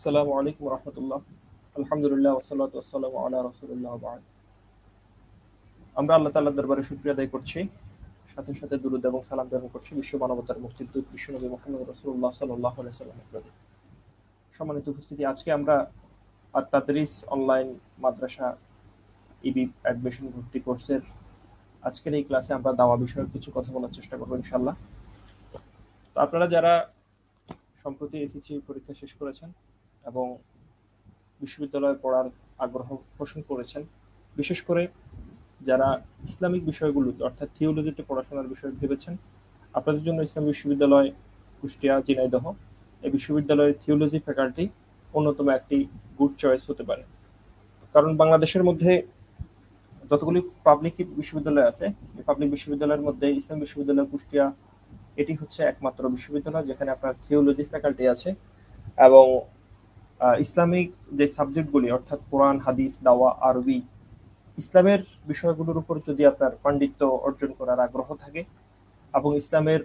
আসসালামু আলাইকুম রহমতুল্লাহ। আলহামদুলিল্লাহ ওয়াসসালাতু ওয়াসসালামু আলা রাসূলিল্লাহ বা'দ। আমরা আল্লাহ তাআলার দরবারে শুকরিয়া আদায় করছি, সাথে সাথে দুরূদ এবং সালাম প্রেরণ করছি বিশ্ব মানবতার মুক্তির দূত বিশ্বনবী মুহাম্মদ রাসূলুল্লাহ সাল্লাল্লাহু আলাইহি ওয়াসাল্লামের প্রতি। সম্মানিত উপস্থিতি, আজকে আমরা আত-তাদরিস অনলাইন মাদ্রাসা ইবি অ্যাডমিশন ভর্তি কোর্সের আজকের এই ক্লাসে আমরা দাওয়া বিষয়ক কিছু কথা বলার চেষ্টা করব ইনশাআল্লাহ। তো আপনারা যারা সম্প্রতি এসএসসি পরীক্ষা শেষ করেছেন এবং বিশ্ববিদ্যালয়ে পড়ার আগ্রহ পোষণ করেছেন, বিশেষ করে যারা ইসলামিক বিষয়গুলো অর্থাৎ থিওলজিতে পড়াশোনার বিষয় ভেবেছেন, আপনাদের জন্য ইসলাম বিশ্ববিদ্যালয় কুষ্টিয়া ঝিনাইদহ এই বিশ্ববিদ্যালয়ের থিওলজি ফ্যাকাল্টি অন্যতম একটি গুড চয়েস হতে পারে। কারণ বাংলাদেশের মধ্যে যতগুলি পাবলিক বিশ্ববিদ্যালয় আছে, এই পাবলিক বিশ্ববিদ্যালয়ের মধ্যে ইসলাম বিশ্ববিদ্যালয় কুষ্টিয়া এটি হচ্ছে একমাত্র বিশ্ববিদ্যালয় যেখানে আপনার থিওলজি ফ্যাকাল্টি আছে এবং ইসলামিক যে সাবজেক্টগুলি অর্থাৎ কোরআন, হাদিস, দাওয়া, আরবি, ইসলামের বিষয়গুলোর উপর যদি আপনার পাণ্ডিত্য অর্জন করার আগ্রহ থাকে এবং ইসলামের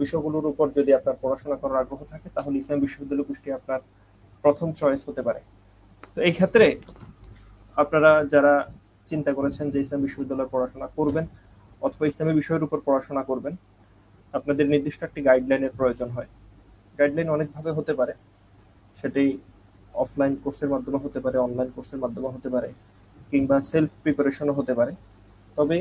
বিষয়গুলোর উপর যদি আপনার পড়াশোনা করার আগ্রহ থাকে, তাহলে ইসলাম বিশ্ববিদ্যালয় কুষ্টিয়া আপনার প্রথম চয়েস হতে পারে। তো এই ক্ষেত্রে আপনারা যারা চিন্তা করেছেন যে ইসলাম বিশ্ববিদ্যালয়ে পড়াশোনা করবেন অথবা ইসলামী বিষয়ের উপর পড়াশোনা করবেন, আপনাদের নির্দিষ্ট একটি গাইডলাইনের প্রয়োজন হয়। গাইডলাইন অনেকভাবে হতে পারে, সেটি অফলাইন কোর্সের মাধ্যমে হতে পারে, অনলাইন কোর্সের মাধ্যমে হতে পারে, কিংবা সেলফ প্রিপারেশনও হতে পারে। তবে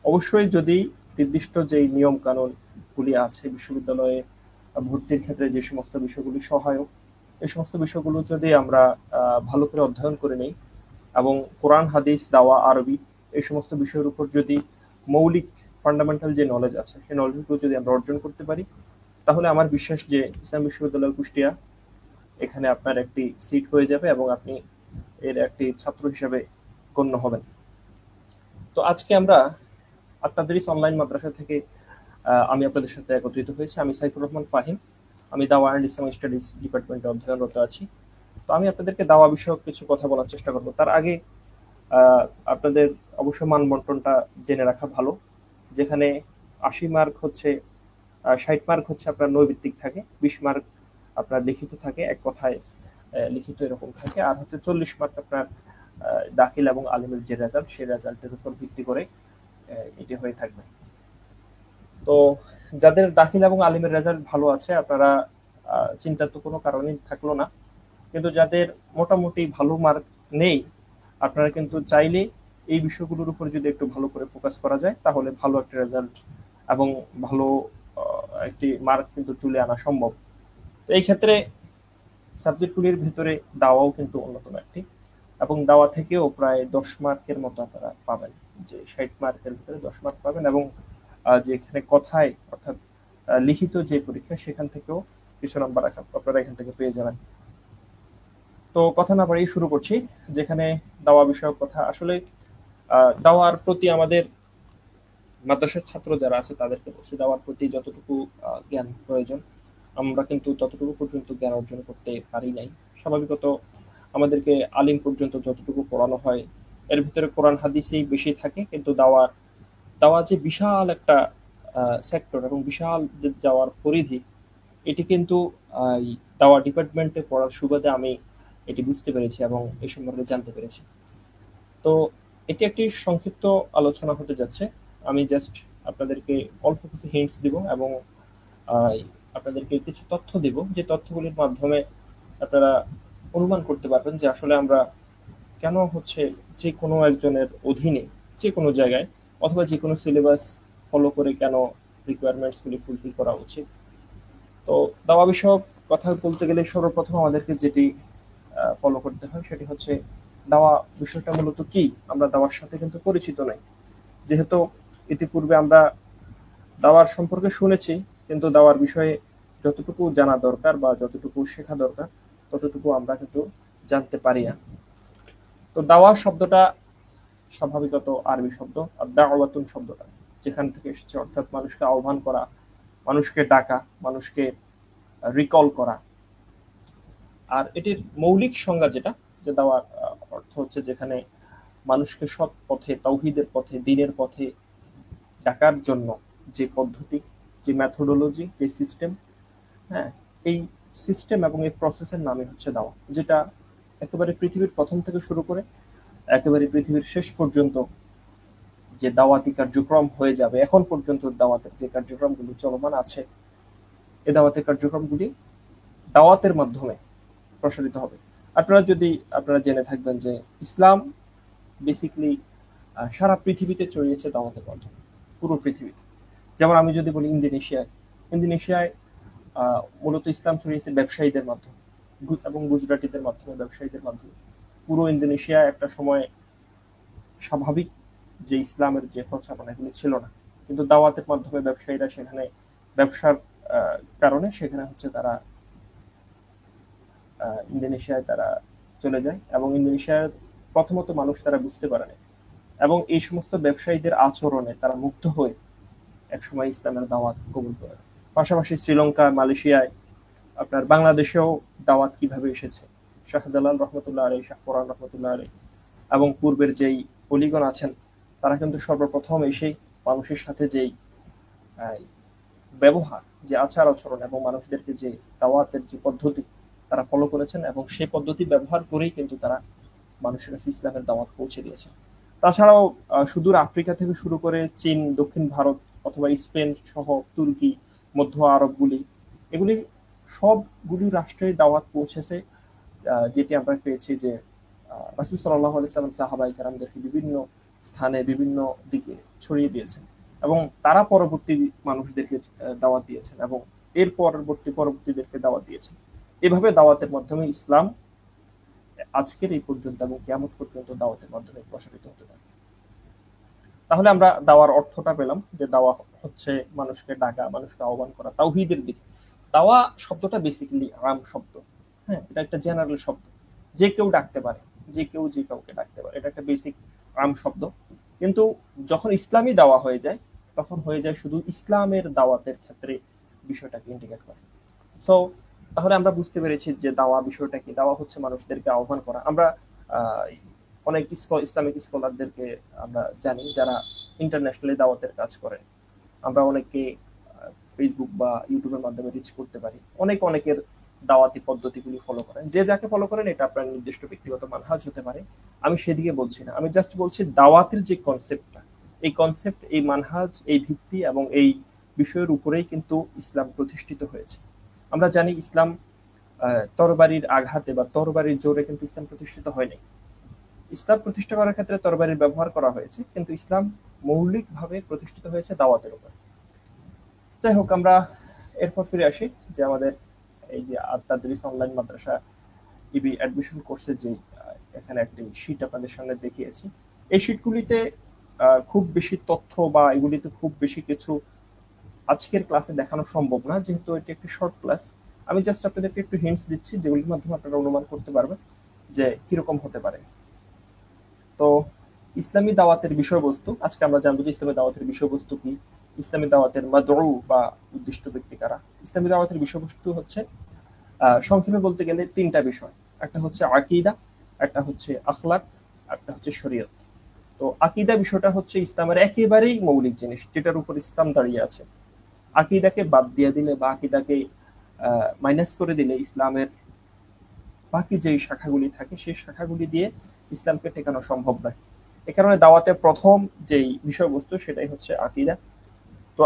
অবশ্যই যদি নির্দিষ্ট যেই নিয়ম কানুনগুলি আছে বিশ্ববিদ্যালয়ে ভর্তির ক্ষেত্রে যে সমস্ত বিষয়গুলি সহায়ক, এই সমস্ত বিষয়গুলো যদি আমরা ভালো করে অধ্যয়ন করে নিই এবং কোরআন, হাদিস, দাওয়া, আরবি এই সমস্ত বিষয়ের উপর যদি মৌলিক ফান্ডামেন্টাল যে নলেজ আছে সেই নলেজগুলো যদি আমরা অর্জন করতে পারি, তাহলে আমার বিশ্বাস যে ইসলাম বিশ্ববিদ্যালয় কুষ্টিয়া এখানে আপনার একটি সিট হয়ে যাবে এবং আপনি এর একটি ছাত্র হিসেবে গণ্য হবেন। তো আজকে আমরা আত-তাদরিস অনলাইন মাদ্রাসা থেকে আমি আপনাদের সাথে একত্রিত হয়েছি। আমি সাইফুর রহমান ফাহিম, আমি দাওয়া অ্যান্ড ইসলামিক স্টাডিজ ডিপার্টমেন্টে অধ্যয়নরত আছি। তো আমি আপনাদেরকে দাওয়া বিষয়ক কিছু কথা বলার চেষ্টা করব। তার আগে আপনাদের অবশ্য মানবন্টনটা জেনে রাখা ভালো, যেখানে ৮০ মার্ক হচ্ছে ৬০ মার্ক হচ্ছে আপনার নৈর্ব্যক্তিক থাকে, ২০ মার্ক আপনার লিখিত থাকে, এক কথায় লিখিত এরকম থাকে, আর হচ্ছে ৪০ মার্ক আপনার দাখিল এবং আলিমের যে রেজাল্ট সেই রেজাল্টের উপর ভিত্তি করে এটি হয়ে থাকবে। তো যাদের দাখিল এবং আলিমের রেজাল্ট ভালো আছে, আপনারা চিন্তার তো কোনো কারণই থাকলো না। কিন্তু যাদের মোটামুটি ভালো মার্ক নেই, আপনারা কিন্তু চাইলে এই বিষয়গুলোর উপর যদি একটু ভালো করে ফোকাস করা যায়, তাহলে ভালো একটা রেজাল্ট এবং ভালো একটি মার্ক কিন্তু তুলে আনা সম্ভব। তো এই ক্ষেত্রে সাবজেক্টগুলির ভিতরে দাওয়াও কিন্তু অন্যতম একটি, এবং দাওয়া থেকেও প্রায় ১০ মার্কের মতো আপনারা পাবেন, যে ৬০ মার্কের ভিতরে ১০ মার্ক পাবেন, এবং যেখানে কথায় অর্থাৎ লিখিত যে পরীক্ষা সেখান থেকেও কিছু নাম্বার আপনারা এখান থেকে পেয়ে যাবেন। তো কথা না বাড়িয়ে শুরু করছি। যেখানে দাওয়া বিষয়ক কথা, আসলে দাওয়ার প্রতি আমাদের মাদ্রাসার ছাত্র যারা আছে তাদেরকে বলছি, দাওয়ার প্রতি যতটুকু জ্ঞান প্রয়োজন আমরা কিন্তু ততটুকু পর্যন্ত জ্ঞান অর্জন করতে পারি নাই। স্বাভাবিকত আমাদেরকে আলিম পর্যন্ত যতটুকু পড়ানো হয় এর ভিতরে কোরআন হাদিসেই বেশি থাকে, কিন্তু দাওয়া যে বিশাল একটা সেক্টর এবং বিশাল যে যাওয়ার পরিধি, এটি কিন্তু এই দাওয়া ডিপার্টমেন্টে পড়ার সুবাদে আমি এটি বুঝতে পেরেছি এবং এই সম্পর্কে জানতে পেরেছি। তো এটি একটি সংক্ষিপ্ত আলোচনা হতে যাচ্ছে। আমি জাস্ট আপনাদেরকে অল্প কিছু হিন্টস দিব এবং আহ, আপনাদেরকে কিছু তথ্য দিব, যে তথ্যগুলির মাধ্যমে আপনারা অনুমান করতে পারবেন যে আসলে আমরা কেন হচ্ছে যে কোনো একজনের অধীনে যে কোনো জায়গায় অথবা যে কোনো সিলেবাস ফলো করে কেন রিকোয়ারমেন্টসগুলি ফুলফিল করা উচিত। তো দাওয়া বিষয়ক কথা বলতে গেলে সর্বপ্রথম আমাদেরকে যেটি ফলো করতে হয় সেটি হচ্ছে দাওয়া বিষয়টা মূলত কি। আমরা দাওয়ার সাথে কিন্তু পরিচিত নই, যেহেতু ইতিপূর্বে আমরা দাওয়ার সম্পর্কে শুনেছি, কিন্তু দাওয়ার বিষয়ে যতটুকু জানা দরকার বা যতটুকু শেখা দরকার ততটুকু আমরা কিন্তু জানতে পারি না। তো দাওয়া শব্দটা স্বাভাবিকত আরবি শব্দ, আর দাওয়াতুন শব্দটা যেখান থেকে এসেছে, অর্থাৎ মানুষকে আহ্বান করা, মানুষকে ডাকা, মানুষকে রিকল করা। আর এটির মৌলিক সংজ্ঞা যেটা, যে দাওয়ার অর্থ হচ্ছে যেখানে মানুষকে সৎ পথে, তাওহীদের পথে, দ্বীনের পথে ডাকার জন্য যে পদ্ধতি, যে মেথোডোলজি, যে সিস্টেম, হ্যাঁ, এই সিস্টেম এবং এই প্রসেসের নামই হচ্ছে দাওয়া, যেটা একেবারে পৃথিবীর প্রথম থেকে শুরু করে একেবারে পৃথিবীর শেষ পর্যন্ত যে দাওয়াতি কার্যক্রম হয়ে যাবে, এখন পর্যন্ত দাওয়াতের যে কার্যক্রমগুলি চলমান আছে, এই দাওয়াতের কার্যক্রমগুলি দাওয়াতের মাধ্যমে প্রসারিত হবে। আপনারা জেনে থাকবেন যে ইসলাম বেসিক্যালি সারা পৃথিবীতে ছড়িয়েছে দাওয়াতের মাধ্যমে, পুরো পৃথিবীতে। যেমন আমি যদি বলি ইন্দোনেশিয়ায় মূলত ইসলাম ছড়িয়েছে ব্যবসায়ীদের মাধ্যমে এবং গুজরাটিদের মাধ্যমে, ব্যবসায়ীদের মাধ্যমে। পুরো ইন্দোনেশিয়া একটা সময় স্বাভাবিক যে ইসলামের যে প্রচারণা এগুলো ছিল না, কিন্তু দাওয়াতের মাধ্যমে ব্যবসায়ীরা সেখানে ব্যবসার কারণে সেখানে হচ্ছে তারা ইন্দোনেশিয়ায় তারা চলে যায়, এবং ইন্দোনেশিয়ার প্রথমত মানুষ তারা বুঝতে পারে না, এবং এই সমস্ত ব্যবসায়ীদের আচরণে তারা মুগ্ধ হয়ে একসময় ইসলামের দাওয়াত কবুল করে। পাশাপাশি শ্রীলঙ্কা, মালয়েশিয়ায়, আপনার বাংলাদেশেও দাওয়াত কিভাবে এসেছে, শাহজালাল রহমতুল্লাহ আলী, শাহ কোরআন রহমতুল্লাহ আলী এবং পূর্বের যেই অলিগণ আছেন, তারা কিন্তু সর্বপ্রথম এসেই মানুষের সাথে যেই ব্যবহার, যে আচার আচরণ এবং মানুষদেরকে যে দাওয়াতের যে পদ্ধতি তারা ফলো করেছেন, এবং সেই পদ্ধতি ব্যবহার করেই কিন্তু তারা মানুষের কাছে ইসলামের দাওয়াত পৌঁছে দিয়েছে। তাছাড়াও সুদূর আফ্রিকা থেকে শুরু করে চীন, দক্ষিণ ভারত অথবা স্পেন সহ তুর্কি, মধ্য আরবগুলি, এগুলি সবগুলি রাষ্ট্রে দাওয়াত পৌঁছেছে, যেটি আমরা পেয়েছি যে রাসূল সাল্লাল্লাহু আলাইহি ওয়াসাল্লাম সাহাবায়ে কেরামদেরকে বিভিন্ন স্থানে বিভিন্ন দিকে ছড়িয়ে দিয়েছেন, এবং তারা পরবর্তী মানুষদেরকে দাওয়াত দিয়েছেন, এবং এর পরবর্তীদেরকে দাওয়াত দিয়েছেন। এভাবে দাওয়াতের মাধ্যমে ইসলাম আজকের এই পর্যন্ত এবং কিয়ামত পর্যন্ত দাওয়াতের মাধ্যমে প্রসারিত হতে থাকে। তাহলে আমরা দাওয়ার অর্থটা পেলাম যে দাওয়া হচ্ছে মানুষকে ডাকা, মানুষকে আহ্বান করা তাওহীদের দিকে। দাওয়া শব্দটা বেসিক্যালি আম শব্দ, হ্যাঁ, এটা একটা জেনারেল শব্দ, যে কেউ ডাকতে পারে, যে কেউ যে কাউকে ডাকতে পারে, এটা একটা বেসিক আম শব্দ। কিন্তু যখন ইসলামী দাওয়া হয়ে যায়, তখন হয়ে যায় শুধু ইসলামের দাওয়াতের ক্ষেত্রে বিষয়টাকে ইন্ডিকেট করে। সো তাহলে আমরা বুঝতে পেরেছি যে দাওয়া বিষয়টা কি। দাওয়া হচ্ছে মানুষদেরকে আহ্বান করা। আমরা অনেক ইসলামিক স্কলারদেরকে আমরা জানি যারা ইন্টারন্যাশনালি দাওয়াতের কাজ করেন। আমরা অনেককে ফেসবুক বা ইউটিউবের মাধ্যমে রিচ করতে পারি। অনেকের দাওয়াতি পদ্ধতিগুলি ফলো করেন। যে যাকে ফলো করেন এটা আপনার নির্দিষ্ট ব্যক্তিগত মানহাজ হতে পারে, আমি সেদিকে বলছি না। আমি জাস্ট বলছি দাওয়াতের যে কনসেপ্টটা, এই কনসেপ্ট, এই মানহাজ, এই ভিত্তি এবং এই বিষয়ের উপরেই কিন্তু ইসলাম প্রতিষ্ঠিত হয়েছে। আমরা জানি ইসলাম তরবারির আঘাতে বা তরবারির জোরে কিন্তু ইসলাম প্রতিষ্ঠিত হয়নি। ইসলাম প্রতিষ্ঠা করার ক্ষেত্রে তরবারির ব্যবহার করা হয়েছে, কিন্তু ইসলাম মৌলিকভাবে প্রতিষ্ঠিত হয়েছে দাওয়াতের উপর। যাই হোক, আমরা এরপর ফিরে আসি যে আমাদের এই যে আত-তাদরিস অনলাইন মাদ্রাসা ইবি অ্যাডমিশন কোর্সে যে এখানে একটি শীট আপনাদের সামনে দেখিয়েছি, এই শীটগুলিতে খুব বেশি তথ্য বা এগুলিতে খুব বেশি কিছু আজকের ক্লাসে দেখানো সম্ভব না, যেহেতু এটি একটি শর্ট ক্লাস। আমি জাস্ট আপনাদেরকে একটু হিন্টস দিচ্ছি, যেগুলির মাধ্যমে আপনারা অনুমান করতে পারবেন যে কিরকম হতে পারে। তো ইসলামী দাওয়াতের বিষয়বস্তু, আজকে আমরা জানবো যে ইসলামী দাওয়াতের বিষয়বস্তু কি, ইসলামী দাওয়াতের মাদউ বা উদ্দিষ্ট ব্যক্তি কারা। ইসলামী দাওয়াতের বিষয়বস্তু হচ্ছে সংক্ষেপে বলতে গেলে তিনটা বিষয়। একটা হচ্ছে আকীদা, একটা হচ্ছে আখলাক, একটা হচ্ছে শরীয়ত। তো আকীদা বিষয়টা হচ্ছে ইসলামের একেবারেই মৌলিক জিনিস, যেটার উপর ইসলাম দাঁড়িয়ে আছে। আকীদাকে বাদ দিয়ে দিলে বা আকীদাকে মাইনাস করে দিলে ইসলামের বাকি যেই শাখাগুলি থাকে সেই শাখাগুলি দিয়ে ইসলামকে টেকানো সম্ভব নয়। এ কারণে দাওয়াতের প্রথম যেই বিষয়বস্তু সেটাই হচ্ছে আকীদা। তো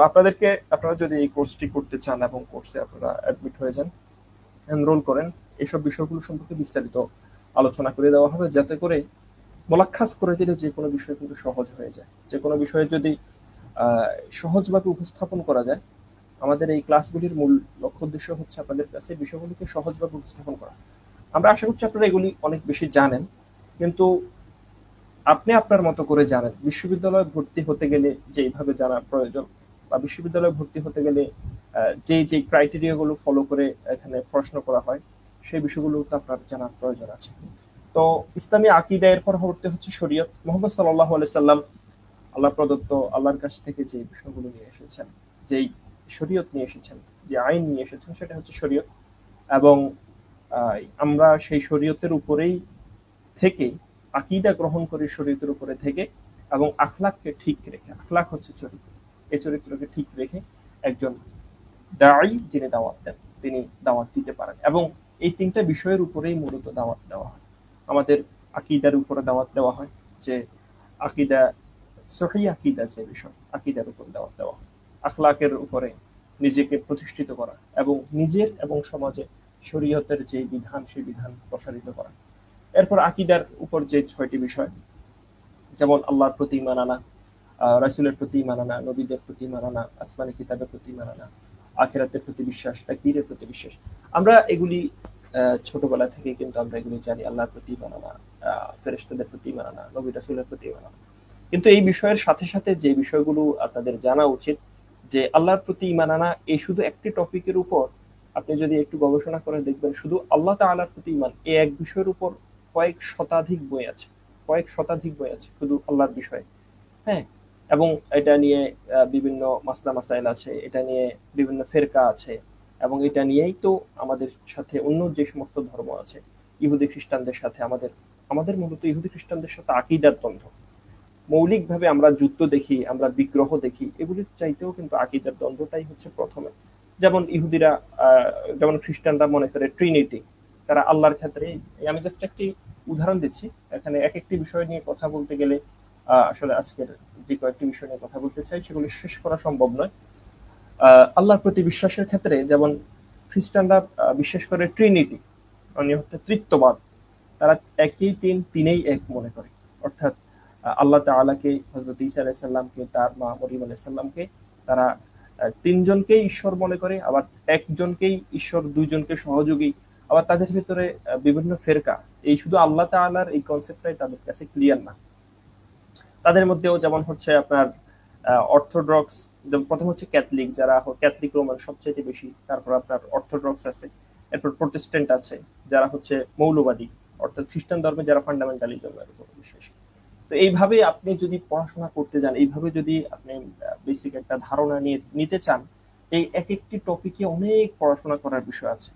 আপনারা যদি এই কোর্সটি করতে চান এবং কোর্সে আপনারা অ্যাডমিট হয়ে যান, এনরোল করেন, এসব বিষয়গুলো সম্পর্কে বিস্তারিত আলোচনা করে দেওয়া হবে, যাতে করে মোলাক্খাস করে দিলে যে কোনো বিষয় কিন্তু সহজ হয়ে যায়। যে কোনো বিষয়ে যদি সহজভাবে উপস্থাপন করা যায়, আমাদের এই ক্লাসগুলির মূল লক্ষ্য উদ্দেশ্য হচ্ছে আপনাদের কাছে বিষয়গুলিকে সহজভাবে উপস্থাপন করা। আমরা আশা করছি আপনারা এগুলি অনেক বেশি জানেন, কিন্তু আপনি আপনার মতো করে জানেন। বিশ্ববিদ্যালয়ে ভর্তি হতে গেলে যেইভাবে জানা প্রয়োজন, বা বিশ্ববিদ্যালয়ে ভর্তি হতে গেলে যে ক্রাইটেরিয়াগুলো ফলো করে এখানে প্রশ্ন করা হয়, সেই বিষয়গুলো তো আপনার জানার প্রয়োজন আছে। তো ইসলামী আকীদা, এর পরবর্তী হচ্ছে শরীয়ত। মুহাম্মদ সাল্লাল্লাহু আলাইহি সাল্লাম আল্লাহ প্রদত্ত, আল্লাহর কাছ থেকে যে বিষয়গুলো নিয়ে এসেছেন, যেই শরীয়ত নিয়ে এসেছেন, যে আইন নিয়ে এসেছেন, সেটা হচ্ছে শরীয়ত। এবং আমরা সেই শরীয়তের উপরেই থেকে আকীদা গ্রহণ করি, শরীয়তের উপরে থেকে, এবং আখলাককে ঠিক রেখে, আখলাক হচ্ছে চরিত্র, এই চরিত্রকে ঠিক রেখে একজন দাঈ যিনি দাওয়াত দেন, তিনি দাওয়াত দিতে পারেন। এবং এই তিনটা বিষয়ের উপরেই মূলত দাওয়াত দেওয়া হয়। আমাদের আকীদার উপরে দাওয়াত দেওয়া হয়, যে আকীদা, সহিহ আকীদা যে বিষয়, আকীদার উপর দাওয়াত দেওয়া হয়। আখলাকের উপরে নিজেকে প্রতিষ্ঠিত করা এবং নিজের এবং সমাজে শরীয়তের যে বিধান সেই বিধান প্রসারিত করা। এরপর আকীদার উপর যে 6টি বিষয়, যেমন আল্লাহর প্রতি ঈমান আনা, রাসূলের প্রতি ঈমান আনা, নবীদের প্রতি ঈমান আনা, আসমানি কিতাবের প্রতি ঈমান আনা, আখিরাতের প্রতি বিশ্বাস, তাকদীরের প্রতি বিশ্বাস। আমরা এগুলি ছোটবেলা থেকে কিন্তু আমরা এগুলি জানি, আল্লাহর প্রতি ঈমান আনা, ফেরেশতাদের প্রতি ঈমান আনা, নবী রাসূলের প্রতি ঈমান আনা। কিন্তু এই বিষয়ের সাথে সাথে যে বিষয়গুলো আপনাদের জানা উচিত, যে আল্লাহর প্রতি ঈমান আনা এই শুধু একটি টপিকের উপর আপনি যদি একটু গবেষণা করে দেখবেন, শুধু আল্লাহ তাআলার প্রতি ঈমান এই এক বিষয়ের উপর কয়েক শতাধিক বই আছে, কয়েক শতাধিক বই আছে শুধু আল্লাহর বিষয়ে। হ্যাঁ, এবং এটা নিয়ে বিভিন্ন মাসলা মাসাইল আছে, এটা নিয়ে বিভিন্ন ফেরকা আছে, এবং এটা নিয়েই তো আমাদের সাথে অন্য যে সমস্ত ধর্ম আছে, ইহুদি খ্রিস্টানদের সাথে আমাদের আমাদের মূলত ইহুদি খ্রিস্টানদের সাথে আকীদার দ্বন্দ্ব। মৌলিকভাবে আমরা যুদ্ধ দেখি, আমরা বিগ্রহ দেখি, এগুলির চাইতেও কিন্তু আকীদার দ্বন্দ্বটাই হচ্ছে প্রথমে। যেমন ইহুদিরা, যেমন খ্রিস্টানরা মনে করে ট্রিনিটি, তারা আল্লাহর ক্ষেত্রে, আমি জাস্ট একটি উদাহরণ দিচ্ছি, এখানে এক একটি বিষয় নিয়ে কথা বলতে গেলে আসলে আজকের যে কয়েকটি বিষয় নিয়ে কথা বলতে চাই সেগুলি শেষ করা সম্ভব নয়। আল্লাহর প্রতি বিশ্বাসের ক্ষেত্রে যেমন খ্রিস্টানরা বিশ্বাস করে ট্রিনিটি, মানে হচ্ছে তৃত্ববাদ। তারা একই তিন, তিনেই এক মনে করে। অর্থাৎ আল্লাহ তাআলাকে, হযরত ঈসা আলাইহিস সালামকে, তার মা মরিয়ম আলাইহিস সালামকে তারা তিনজনকেই ঈশ্বর মনে করে, আবার একজনকেই ঈশ্বর, দুইজনকে সহযোগী। আবার তাদের ভিতরে বিভিন্ন ফেরকা, এই শুধু আল্লাহ তাআলার এই কনসেপ্টটাই তাদের কাছে ক্লিয়ার না। তাদের মধ্যেও যেমন হচ্ছে আপনার অর্থোডক্স, প্রথম হচ্ছে ক্যাথলিক, যারা ক্যাথলিক রোমান সবচেয়ে বেশি, তারপর আপনার অর্থোডক্স আছে, এরপর প্রোটেস্ট্যান্ট আছে যারা হচ্ছে মৌলবাদী, অর্থাৎ খ্রিস্টান ধর্মে যারা ফান্ডামেন্টালিজমের উপর বিশ্বাসী। তো এইভাবে আপনি যদি পড়াশোনা করতে যান, এইভাবে যদি আপনি বেসিক একটা ধারণা নিতে চান, এই এক একটি টপিকে অনেক পড়াশোনা করার বিষয় আছে।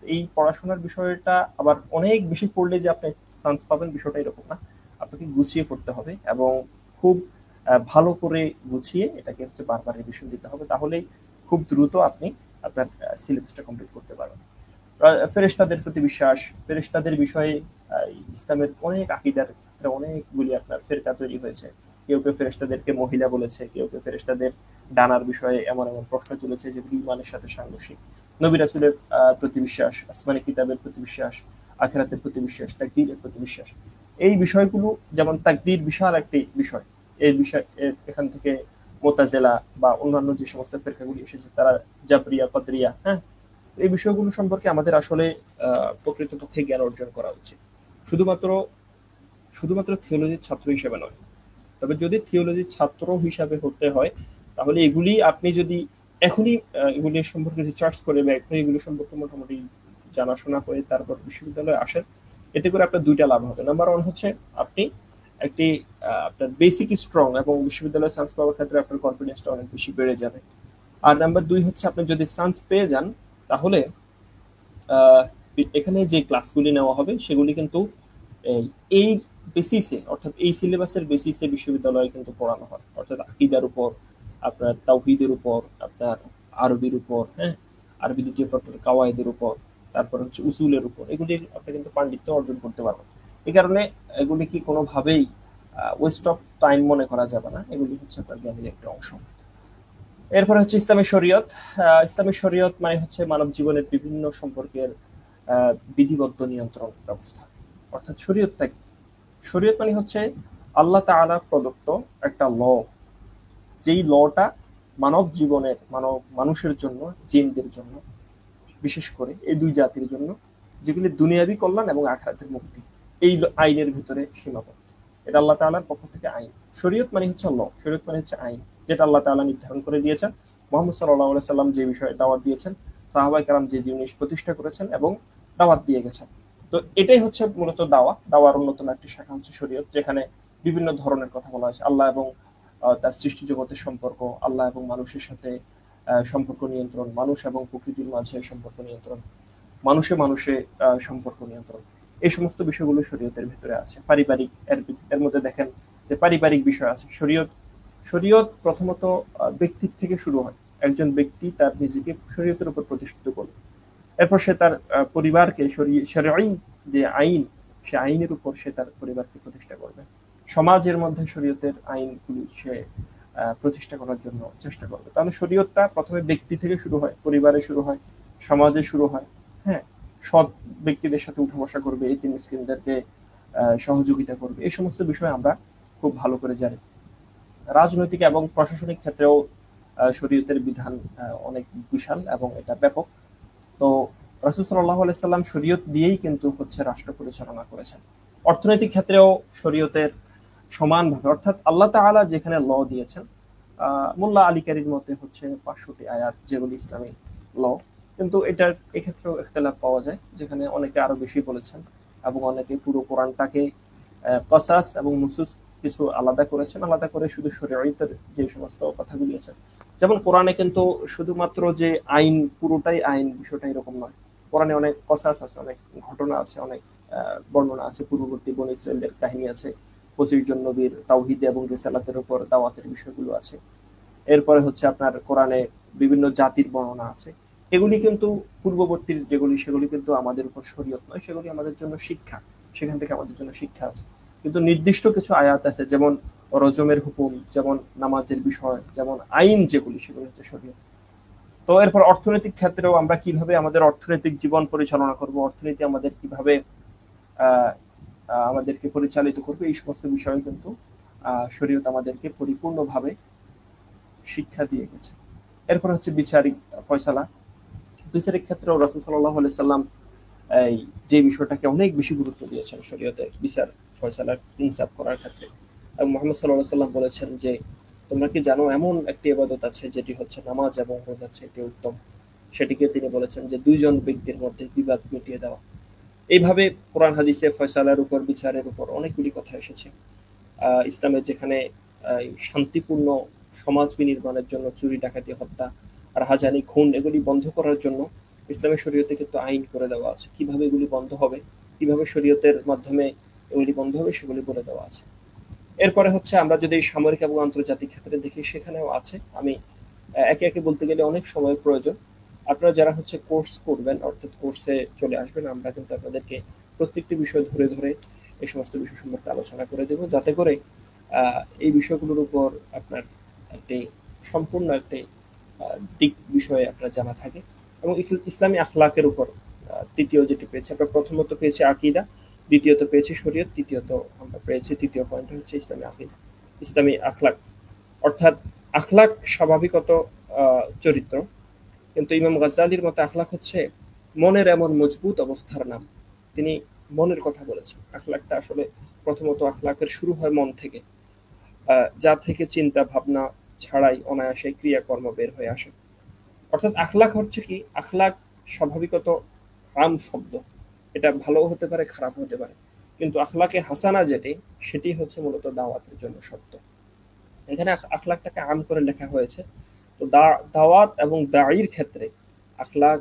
এই পড়াশোনার বিষয়টা আবার অনেক বেশি পড়লে যে আপনি চান্স পাবেন বিষয়টা এরকম না। আপনাকে গুছিয়ে পড়তে হবে এবং খুব ভালো করে গুছিয়ে এটাকে হচ্ছে বারবার রিভিশন দিতে হবে, তাহলেই খুব দ্রুত আপনি আপনার সিলেবাসটা কমপ্লিট করতে পারবেন। ফেরেশতাদের প্রতি বিশ্বাস, ফেরেশতাদের বিষয়ে ইসলামের অনেক আকীদার ক্ষেত্রে অনেকগুলি আপনার ফেরকা তৈরি হয়েছে। কেউ কেউ ফেরেশতাদেরকে মহিলা বলেছে, কেউ কেউ ফেরেশতাদের ডানার বিষয়ে এমন এমন প্রশ্ন তুলেছে যেগুলি ইমানের সাথে সাংঘর্ষিক। নবী রাসূলের প্রতি বিশ্বাস, আসমানি কিতাবের প্রতি বিশ্বাস, আখিরাতের প্রতি বিশ্বাস, তাকদীরের প্রতি বিশ্বাস, এই বিষয়গুলো, যেমন তাকদীর বিশাল একটি বিষয়। এই বিষয় এখান থেকে মুতাজিলা বা অন্যান্য যে সমস্ত ফেরকাগুলি এসেছে, তারা জাবরিয়া, কদরিয়া, হ্যাঁ, এই বিষয়গুলো সম্পর্কে আমাদের আসলে প্রকৃতপক্ষে জ্ঞান অর্জন করা উচিত। শুধুমাত্র শুধুমাত্র থিওলজির ছাত্র হিসেবে নয়, তবে যদি থিওলজির ছাত্র হিসাবে হতে হয়, তাহলে এগুলি আপনি যদি এখনই এগুলি সম্পর্কে রিসার্চ করে বা এখনই এগুলি সম্পর্কে মোটামুটি জানাশোনা করে তারপর বিশ্ববিদ্যালয়ে আসেন, এতে করে আপনার দুইটা লাভ হবে। নাম্বার ওয়ান হচ্ছে আপনি একটি আপনার বেসিক স্ট্রং, এবং বিশ্ববিদ্যালয়ে চান্স পাওয়ার ক্ষেত্রে আপনার কনফিডেন্সটা অনেক বেশি বেড়ে যাবে। আর নাম্বার দুই হচ্ছে আপনি যদি চান্স পেয়ে যান, তাহলে এখানে যে ক্লাসগুলি নেওয়া হবে সেগুলি কিন্তু এই বেসিসে, অর্থাৎ এই সিলেবাসের বেসিসে বিশ্ববিদ্যালয়ে কিন্তু পড়ানো হয়। অর্থাৎ আকীদার উপর, আপনার তাওহীদের উপর, আপনার আরবির উপর, হ্যাঁ, আরবি দ্বিতীয় পত্রের কাওয়ায়েদের উপর, তারপর হচ্ছে উসুলের উপর, এগুলির আপনি কিন্তু পাণ্ডিত্য অর্জন করতে পারবেন। এই কারণে এগুলি কি কোনোভাবেই ওয়েস্ট অফ টাইম মনে করা যাবে না, এগুলি হচ্ছে আপনার জ্ঞানের একটা অংশ। এরপরে হচ্ছে ইসলামী শরীয়ত। ইসলামী শরীয়ত মানে হচ্ছে মানব জীবনের বিভিন্ন সম্পর্কের বিধিবদ্ধ নিয়ন্ত্রণ ব্যবস্থা। অর্থাৎ শরীয়তটা কি? শরীয়ত মানে হচ্ছে আল্লাহ তাআলা প্রদত্ত একটা ল, যেই লটা মানব জীবনের, মানুষের জন্য, জিনদের জন্য, বিশেষ করে এই দুই জাতির জন্য, যেগুলি দুনিয়াবী কল্যাণ এবং আখিরাতের মুক্তি, এই আইনের ভিতরে সীমাবদ্ধ। এটা আল্লাহ তাআলার পক্ষ থেকে আইন। শরীয়ত মানে হচ্ছে ল, শরীয়ত মানে হচ্ছে আইন, যেটা আল্লাহ তাআলা নির্ধারণ করে দিয়েছেন। মুহাম্মদ সাল্লাল্লাহু আলাইহি সাল্লাম যে বিষয়ে দাওয়াত দিয়েছেন, সাহাবায়ে কেরাম যে জিনিস প্রতিষ্ঠা করেছেন এবং দাওয়াত দিয়ে গেছেন, তো এটাই হচ্ছে মূলত দাওয়া। দাওয়ার অন্যতম একটি শাখা হচ্ছে শরীয়ত, যেখানে বিভিন্ন ধরনের কথা বলা হয়েছে। আল্লাহ এবং তার সৃষ্টি জগতের সম্পর্ক, আল্লাহ এবং মানুষের সাথে সম্পর্ক নিয়ন্ত্রণ, মানুষ এবং প্রকৃতির মাঝে সম্পর্ক নিয়ন্ত্রণ, মানুষে মানুষে সম্পর্ক নিয়ন্ত্রণ, এই সমস্ত বিষয়গুলো শরীয়তের ভিতরে আছে। পারিবারিক, এর মধ্যে দেখেন যে পারিবারিক বিষয় আছে। শরীয়ত শরীয়ত প্রথমত ব্যক্তির থেকে শুরু হয়। একজন ব্যক্তি তার নিজেকে শরীয়তের উপর প্রতিষ্ঠিত করবে, এরপর সে তার পরিবারকে শরঈ যে আইন, সে আইনের উপর সে তার পরিবারকে প্রতিষ্ঠা করবে। সমাজের মধ্যে শরীয়তের আইনগুলি সে প্রতিষ্ঠা করার জন্য চেষ্টা করবে। তাহলে শরীয়তটা প্রথমে ব্যক্তি থেকে শুরু হয়, পরিবারে শুরু হয়, সমাজে শুরু হয়। হ্যাঁ, সৎ ব্যক্তিদের সাথে উঠা বসা করবে, এতিম মিসকিনদেরকে সহযোগিতা করবে, এই সমস্ত বিষয় আমরা খুব ভালো করে জানি। রাজনৈতিক এবং প্রশাসনিক ক্ষেত্রেও শরীয়তের বিধান অনেক বিশাল এবং এটা ব্যাপক। তো রাসূল সাল্লাল্লাহু আলাইহি সাল্লাম শরীয়ত দিয়েই কিন্তু হচ্ছে রাষ্ট্র পরিচালনা করেছেন। অর্থনৈতিক ক্ষেত্রেও শরীয়তের সমানভাবে, অর্থাৎ আল্লাহ তাআলা যেখানে ল দিয়েছেন, মোল্লা আলী কারীর মতে হচ্ছে 500টি আয়াত যেগুলি ইসলামিক ল, কিন্তু এটার এক্ষেত্রেও ইখতিলাফ পাওয়া যায়, যেখানে অনেকে আরো বেশি বলেছেন এবং অনেকে পুরো কোরআনটাকে কসাস এবং নুসুস কিছু আলাদা করেছেন, আলাদা করে শুধু শরীয়তের যে সমস্ত কথাগুলি আছে। যেমন কোরআনে কিন্তু শুধুমাত্র যে আইন, পুরোটাই আইন, বিষয়টা এরকম নয়। কোরআনে অনেক কসাস আছে, অনেক ঘটনা আছে, অনেক বর্ণনা আছে, পূর্ববর্তী বনী ইসরাইলের কাহিনী আছে, 25 জন নবীর তাওহীদ এবং রিসালাতের উপর দাওয়াতের বিষয়গুলো আছে। এরপরে হচ্ছে আপনার কোরআনে বিভিন্ন জাতির বর্ণনা আছে। এগুলি কিন্তু পূর্ববর্তী যেগুলি, সেগুলি কিন্তু আমাদের উপর শরীয়ত নয়, সেগুলি আমাদের জন্য শিক্ষা, সেখান থেকে আমাদের জন্য শিক্ষা আছে। কিন্তু নির্দিষ্ট কিছু আয়াত আছে, যেমন রজমের হুকুম, যেমন নামাজের বিষয়, যেমন আইন যেগুলি, সেগুলি হচ্ছে শরীয়ত। তো এরপর অর্থনৈতিক ক্ষেত্রেও আমরা কিভাবে আমাদের অর্থনৈতিক জীবন পরিচালনা করব, অর্থনীতি আমাদের কিভাবে আমাদেরকে পরিচালিত করবে, এই সমস্ত বিষয় কিন্তু শরীয়ত আমাদেরকে পরিপূর্ণভাবে শিক্ষা দিয়ে গেছে। এরপর হচ্ছে বিচারিক ফয়সালা। বিচারিক ক্ষেত্রেও রাসূল সাল্লাল্লাহু আলাইহি সাল্লাম এই যে বিষয়টাকে অনেক বেশি গুরুত্ব দিয়েছেন শরীয়তে, বিচার ফয়সালার ইনসাফ করার ক্ষেত্রে। এবং মুহাম্মদ সাল্লাল্লাহু আলাইহি সাল্লাম বলেছেন যে, তোমরা কি জানো এমন একটি ইবাদত আছে যেটি হচ্ছে নামাজ এবং রোজার চাইতে উত্তম? সেটিকে তিনি বলেছেন যে দুইজন ব্যক্তির মধ্যে বিবাদ মিটিয়ে দেওয়া। এইভাবে কোরআন হাদিসে ফয়সালার উপর, বিচারের উপর অনেকগুলি কথা এসেছে। ইসলামের যেখানে শান্তিপূর্ণ সমাজ বিনির্মাণের জন্য চুরি, ডাকাতি, হত্যা, রাহাজানি, খুন এগুলি বন্ধ করার জন্য ইসলামের শরীয়তে কিন্তু আইন করে দেওয়া আছে। কিভাবে এগুলি বন্ধ হবে, কিভাবে শরীয়তের মাধ্যমে এগুলি বন্ধ হবে, সেগুলি বলে দেওয়া আছে। এরপরে হচ্ছে আমরা যদি সামরিক এবং আন্তর্জাতিক ক্ষেত্রে দেখি, সেখানেও আছে। আমি একে একে বলতে গেলে অনেক সময় প্রয়োজন। আপনারা যারা হচ্ছে কোর্স করবেন, অর্থাৎ কোর্সে চলে আসবেন, আমরা কিন্তু আপনাদেরকে প্রত্যেকটি বিষয় ধরে ধরে এই সমস্ত বিষয় সম্পর্কে আলোচনা করে দেব, যাতে করে এই বিষয়গুলোর উপর আপনার একটি সম্পূর্ণ একটি দিক বিষয়ে আপনার জানা থাকে। এবং ইসলামী আখলাকের উপর তৃতীয় যেটি পেয়েছি আমরা, প্রথমত পেয়েছি আকীদা, দ্বিতীয়ত পেয়েছি শরীয়ত, তৃতীয়ত আমরা পেয়েছি, তৃতীয় পয়েন্ট হচ্ছে ইসলামী আকীদা, ইসলামী আখলাক। অর্থাৎ আখলাক স্বাভাবিকত চরিত্র, কিন্তু ইমাম গাজ্জালির মতে আখলাক হচ্ছে মনের এমন মজবুত অবস্থার নাম। তিনি মনের কথা বলেছেন। আখলাকটা আসলে প্রথমত আখলাকের শুরু হয় মন থেকে, যা থেকে চিন্তা ভাবনা ছাড়াই অনায়াসে ক্রিয়াকর্ম বের হয়ে আসে। অর্থাৎ আখলাক হচ্ছে কি, আখলাক স্বাভাবিকত আম শব্দ, এটা ভালো হতে পারে, খারাপ হতে পারে, কিন্তু আখলাকে হাসানা যেটি, সেটি হচ্ছে মূলত দাওয়াতের জন্য সত্য। এখানে আখলাকটাকে আম করে লেখা হয়েছে। তো দাওয়াত এবং দায়ীর ক্ষেত্রে আখলাক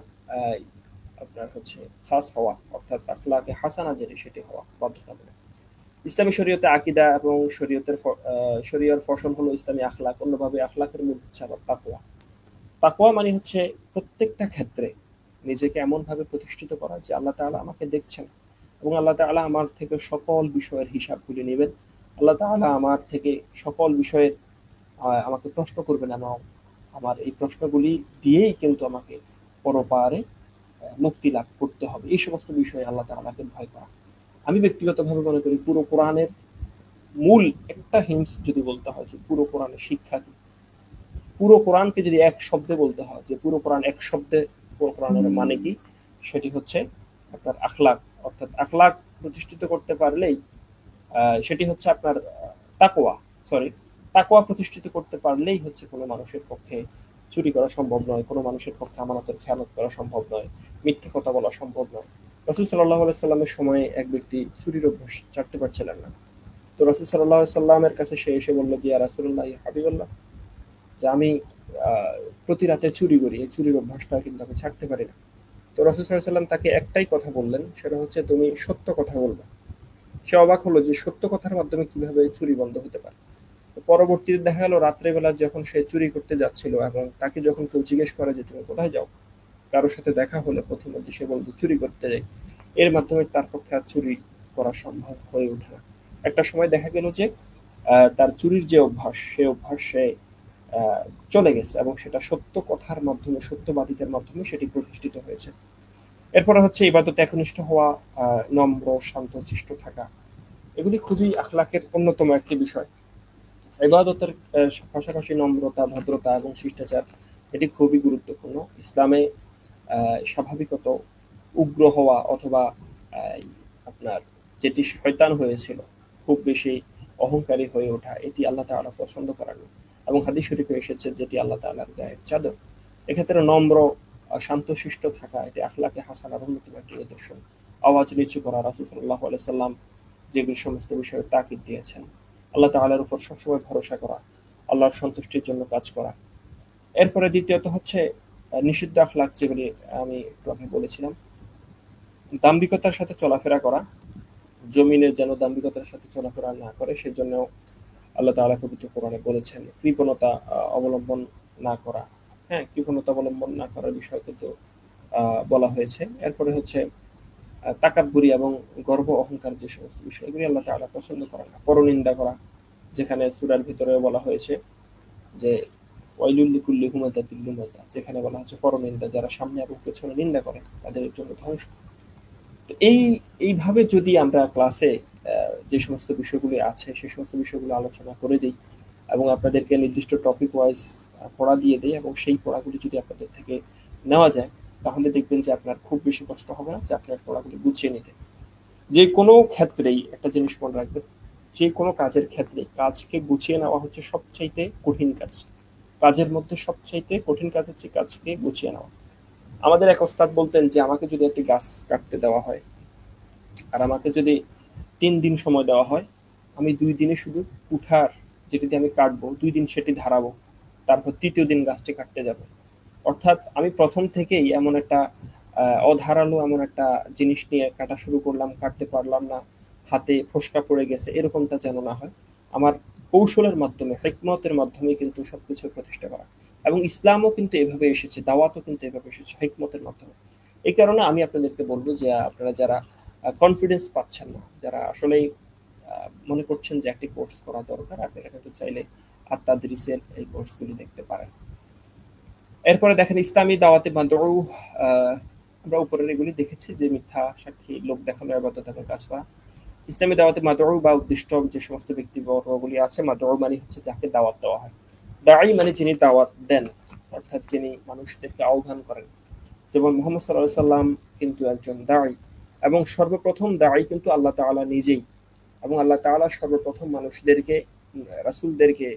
আপনার হচ্ছে খাস হওয়া, অর্থাৎ আখলাকে হাসানা যেটি, সেটি হওয়া বাধ্যতামূলক। ইসলামী শরীয়তে আকীদা এবং শরীয়র ফসল হলো ইসলামী আখলাক। অন্যভাবে আখলাকের মূল হচ্ছে আবার তাকওয়া। তাকওয়া মানে হচ্ছে প্রত্যেকটা ক্ষেত্রে নিজেকে এমন ভাবে প্রতিষ্ঠিত করা যে আল্লাহ তাআলা আমাকে দেখছেন এবং আল্লাহ তাআলা আমার থেকে সকল বিষয়ের হিসাবগুলি নেবেন। আল্লাহ তাআলা আমার থেকে সকল বিষয়ের আমাকে প্রশ্ন করবেন এবং আমার এই প্রশ্নগুলি দিয়েই কিন্তু আমাকে পরপারে মুক্তি লাভ করতে হবে। এই সমস্ত বিষয়ে আল্লাহ তাআলাকে ভয় করা। আমি ব্যক্তিগতভাবে মনে করি পুরো কোরআনের মূল একটা হিন্টস যদি বলতে হয় যে পুরো কোরআনের শিক্ষা কি, পুরো কোরআনকে যদি এক শব্দে বলতে হয় যে পুরো কোরআন এক শব্দে পুরো কোরআনের মানে কি, সেটি হচ্ছে আপনার আখলাক। অর্থাৎ আখলাক প্রতিষ্ঠিত করতে পারলেই সেটি হচ্ছে আপনার তাকওয়া, তাকওয়া প্রতিষ্ঠিত করতে পারলেই হচ্ছে কোনো মানুষের পক্ষে চুরি করা সম্ভব নয়, কোনো মানুষের পক্ষে আমানতের খেয়ানত করা সম্ভব নয়, মিথ্যে কথা বলা সম্ভব নয়। রাসূল সাল্লাল্লাহু আলাইহি সাল্লামের সময়ে এক ব্যক্তি চুরির অভ্যাস ছাড়তে পারছিলেন না। তো রাসূল সাল্লাল্লাহু আলাইহি সাল্লামের কাছে সে এসে বলল যে, ইয়া রাসূলুল্লাহ, ইয়া হাবিবাল্লাহ, যে আমি প্রতি রাতে চুরি করি, এই চুরির অভ্যাসটা কিন্তু আমি ছাড়তে পারি না। তো রাসূল সাল্লাল্লাহু আলাইহি সাল্লাম তাকে একটাই কথা বললেন, সেটা হচ্ছে তুমি সত্য কথা বলবে। সে অবাক হলো যে সত্য কথার মাধ্যমে কিভাবে চুরি বন্ধ হতে পারে। পরবর্তীতে দেখা গেল রাত্রেবেলা যখন সে চুরি করতে যাচ্ছিল এবং তাকে যখন কেউ জিজ্ঞেস করে যে তুমি কোথায় যাও, কারোর সাথে দেখা হলে প্রথমত সে বলবে চুরি করতে যাই, এর মাধ্যমে তার পক্ষে আর চুরি করা সম্ভব হয়ে ওঠে না। একটা সময় দেখা গেল যে তার চুরির যে অভ্যাস, সে অভ্যাস সে চলে গেছে এবং সেটা সত্য কথার মাধ্যমে, সত্যবাদিতার মাধ্যমে সেটি প্রতিষ্ঠিত হয়েছে। এরপরে হচ্ছে ইবাদতে একনিষ্ঠ হওয়া, নম্র, শান্ত, শিষ্ট থাকা, এগুলি খুবই আখলাকের অন্যতম একটি বিষয়। ইবাদতের পাশাপাশি নম্রতা, ভদ্রতা এবং শিষ্টাচার এটি খুবই গুরুত্বপূর্ণ। ইসলামে স্বাভাবিকত উগ্র হওয়া অথবা আপনার যেটি শয়তান হয়েছিল, খুব বেশি অহংকারী হয়ে ওঠা, এটি আল্লাহ তাআলা পছন্দ করেন না। এবং হাদিস শরীফে এসেছে যেটি আল্লাহ তাআলার গায়ের চাদর। এক্ষেত্রে নম্র, শান্তশিষ্ট থাকা এটি আখলাকে হাসানার অন্যতম একটি নিদর্শন। আওয়াজ নিচু করা, রাসূল সাল্লাল্লাহু আলাইহি সাল্লাম যেগুলো সমস্ত বিষয়ে তাকিদ দিয়েছেন। আল্লাহ তাআলার উপর সবসময় ভরসা করা, আল্লাহর সন্তুষ্টির জন্য কাজ করা। এরপরে দ্বিতীয়ত হচ্ছে নিষিদ্ধ আখলাক, যেগুলি আমি একটু আগে বলেছিলাম। দাম্ভিকতার সাথে চলাফেরা করা, জমিনে যেন দাম্ভিকতার সাথে চলাফেরা না করে সেজন্য আল্লাহ তাআলা পবিত্র কোরআনে বলেছেন কৃপণতা অবলম্বন না করা। হ্যাঁ, কৃপণতা অবলম্বন না করার বিষয় কিন্তু বলা হয়েছে। এরপরে হচ্ছে তাকাব্বুরি এবং গর্ব অহংকার, যে সমস্ত বিষয় এগুলি আল্লাহ তাআলা পছন্দ করেন না। পরনিন্দা করা, যেখানে সূরার ভিতরে বলা হয়েছে যে ওয়াইলুল লিকুল্লি হুমাযাতিল লুমাযা, যেখানে বলা হচ্ছে পরনিন্দা, যারা সামনে এবং পেছনে নিন্দা করে তাদের জন্য ধ্বংস। তো এইভাবে যদি আমরা ক্লাসে যে সমস্ত বিষয়গুলি আছে সেই সমস্ত বিষয়গুলো আলোচনা করে দিই এবং আপনাদেরকে নির্দিষ্ট টপিক ওয়াইজ পড়া দিয়ে দিই এবং সেই পড়াগুলি যদি আপনাদের থেকে নেওয়া যায়, তাহলে দেখবেন যে আপনার খুব বেশি কষ্ট হবে না যে আপনার পড়াগুলি গুছিয়ে নিতে। যে কোনো ক্ষেত্রেই একটা জিনিস মনে রাখবেন, যে কোনো কাজের ক্ষেত্রে কাজকে গুছিয়ে নেওয়া হচ্ছে সবচাইতে কঠিন কাজ। কাজের মধ্যে সবচাইতে কঠিন কাজ হচ্ছে কাজকে গুছিয়ে নেওয়া। আমাদের এক ওস্তাদ বলতেন যে আমাকে যদি একটি গাছ কাটতে দেওয়া হয় আর আমাকে যদি 3 দিন সময় দেওয়া হয়, আমি 2 দিনে শুধু উঠার যেটিতে আমি কাটবো 2 দিন সেটি ধারাবো, তারপর তৃতীয় দিন গাছটি কাটতে যাব। অর্থাৎ আমি প্রথম থেকেই এমন একটা অধারালো এমন একটা জিনিস নিয়ে কাটা শুরু করলাম, কাটতে পারলাম না, হাতে ফোসকা পড়ে গেছে, এরকমটা যেন না হয়। আমার কৌশলের মাধ্যমে, হিকমতের মাধ্যমে কিন্তু সবকিছু প্রতিষ্ঠা করা। এবং ইসলামও কিন্তু এভাবে এসেছে, দাওয়াতও কিন্তু এভাবে এসেছে, হিকমতের মাধ্যমে। এই কারণে আমি আপনাদেরকে বলবো যে আপনারা যারা কনফিডেন্স পাচ্ছেন না, যারা আসলেই মনে করছেন যে একটি কোর্স করা দরকার, আপনারা কিন্তু চাইলে আত-তাদরিসের এই কোর্সগুলি দেখতে পারেন। এরপরে দেখেন ইসলামী দাওয়াতে মাদউ, আমরা উপরের এগুলি দেখেছি যে মিথ্যা সাক্ষী, লোক দেখানো, ইবাদত এবং কাজ করা। ইসলামী দাওয়াতে মাদউ বা উদ্দিষ্ট যে সমস্ত ব্যক্তিবর্গগুলি আছে, মাদউ মানে হচ্ছে যাকে দাওয়াত দেওয়া হয়। দাঈ মানে যিনি দাওয়াত দেন, অর্থাৎ যিনি মানুষদেরকে আহ্বান করেন। যেমন মুহাম্মদ সাল্লাল্লাহু আলাইহি সাল্লাম কিন্তু একজন দাঈ, এবং সর্বপ্রথম দাঈ কিন্তু আল্লাহ তাআলা নিজেই। এবং আল্লাহ তাআলা সর্বপ্রথম মানুষদেরকে, রাসূলদেরকে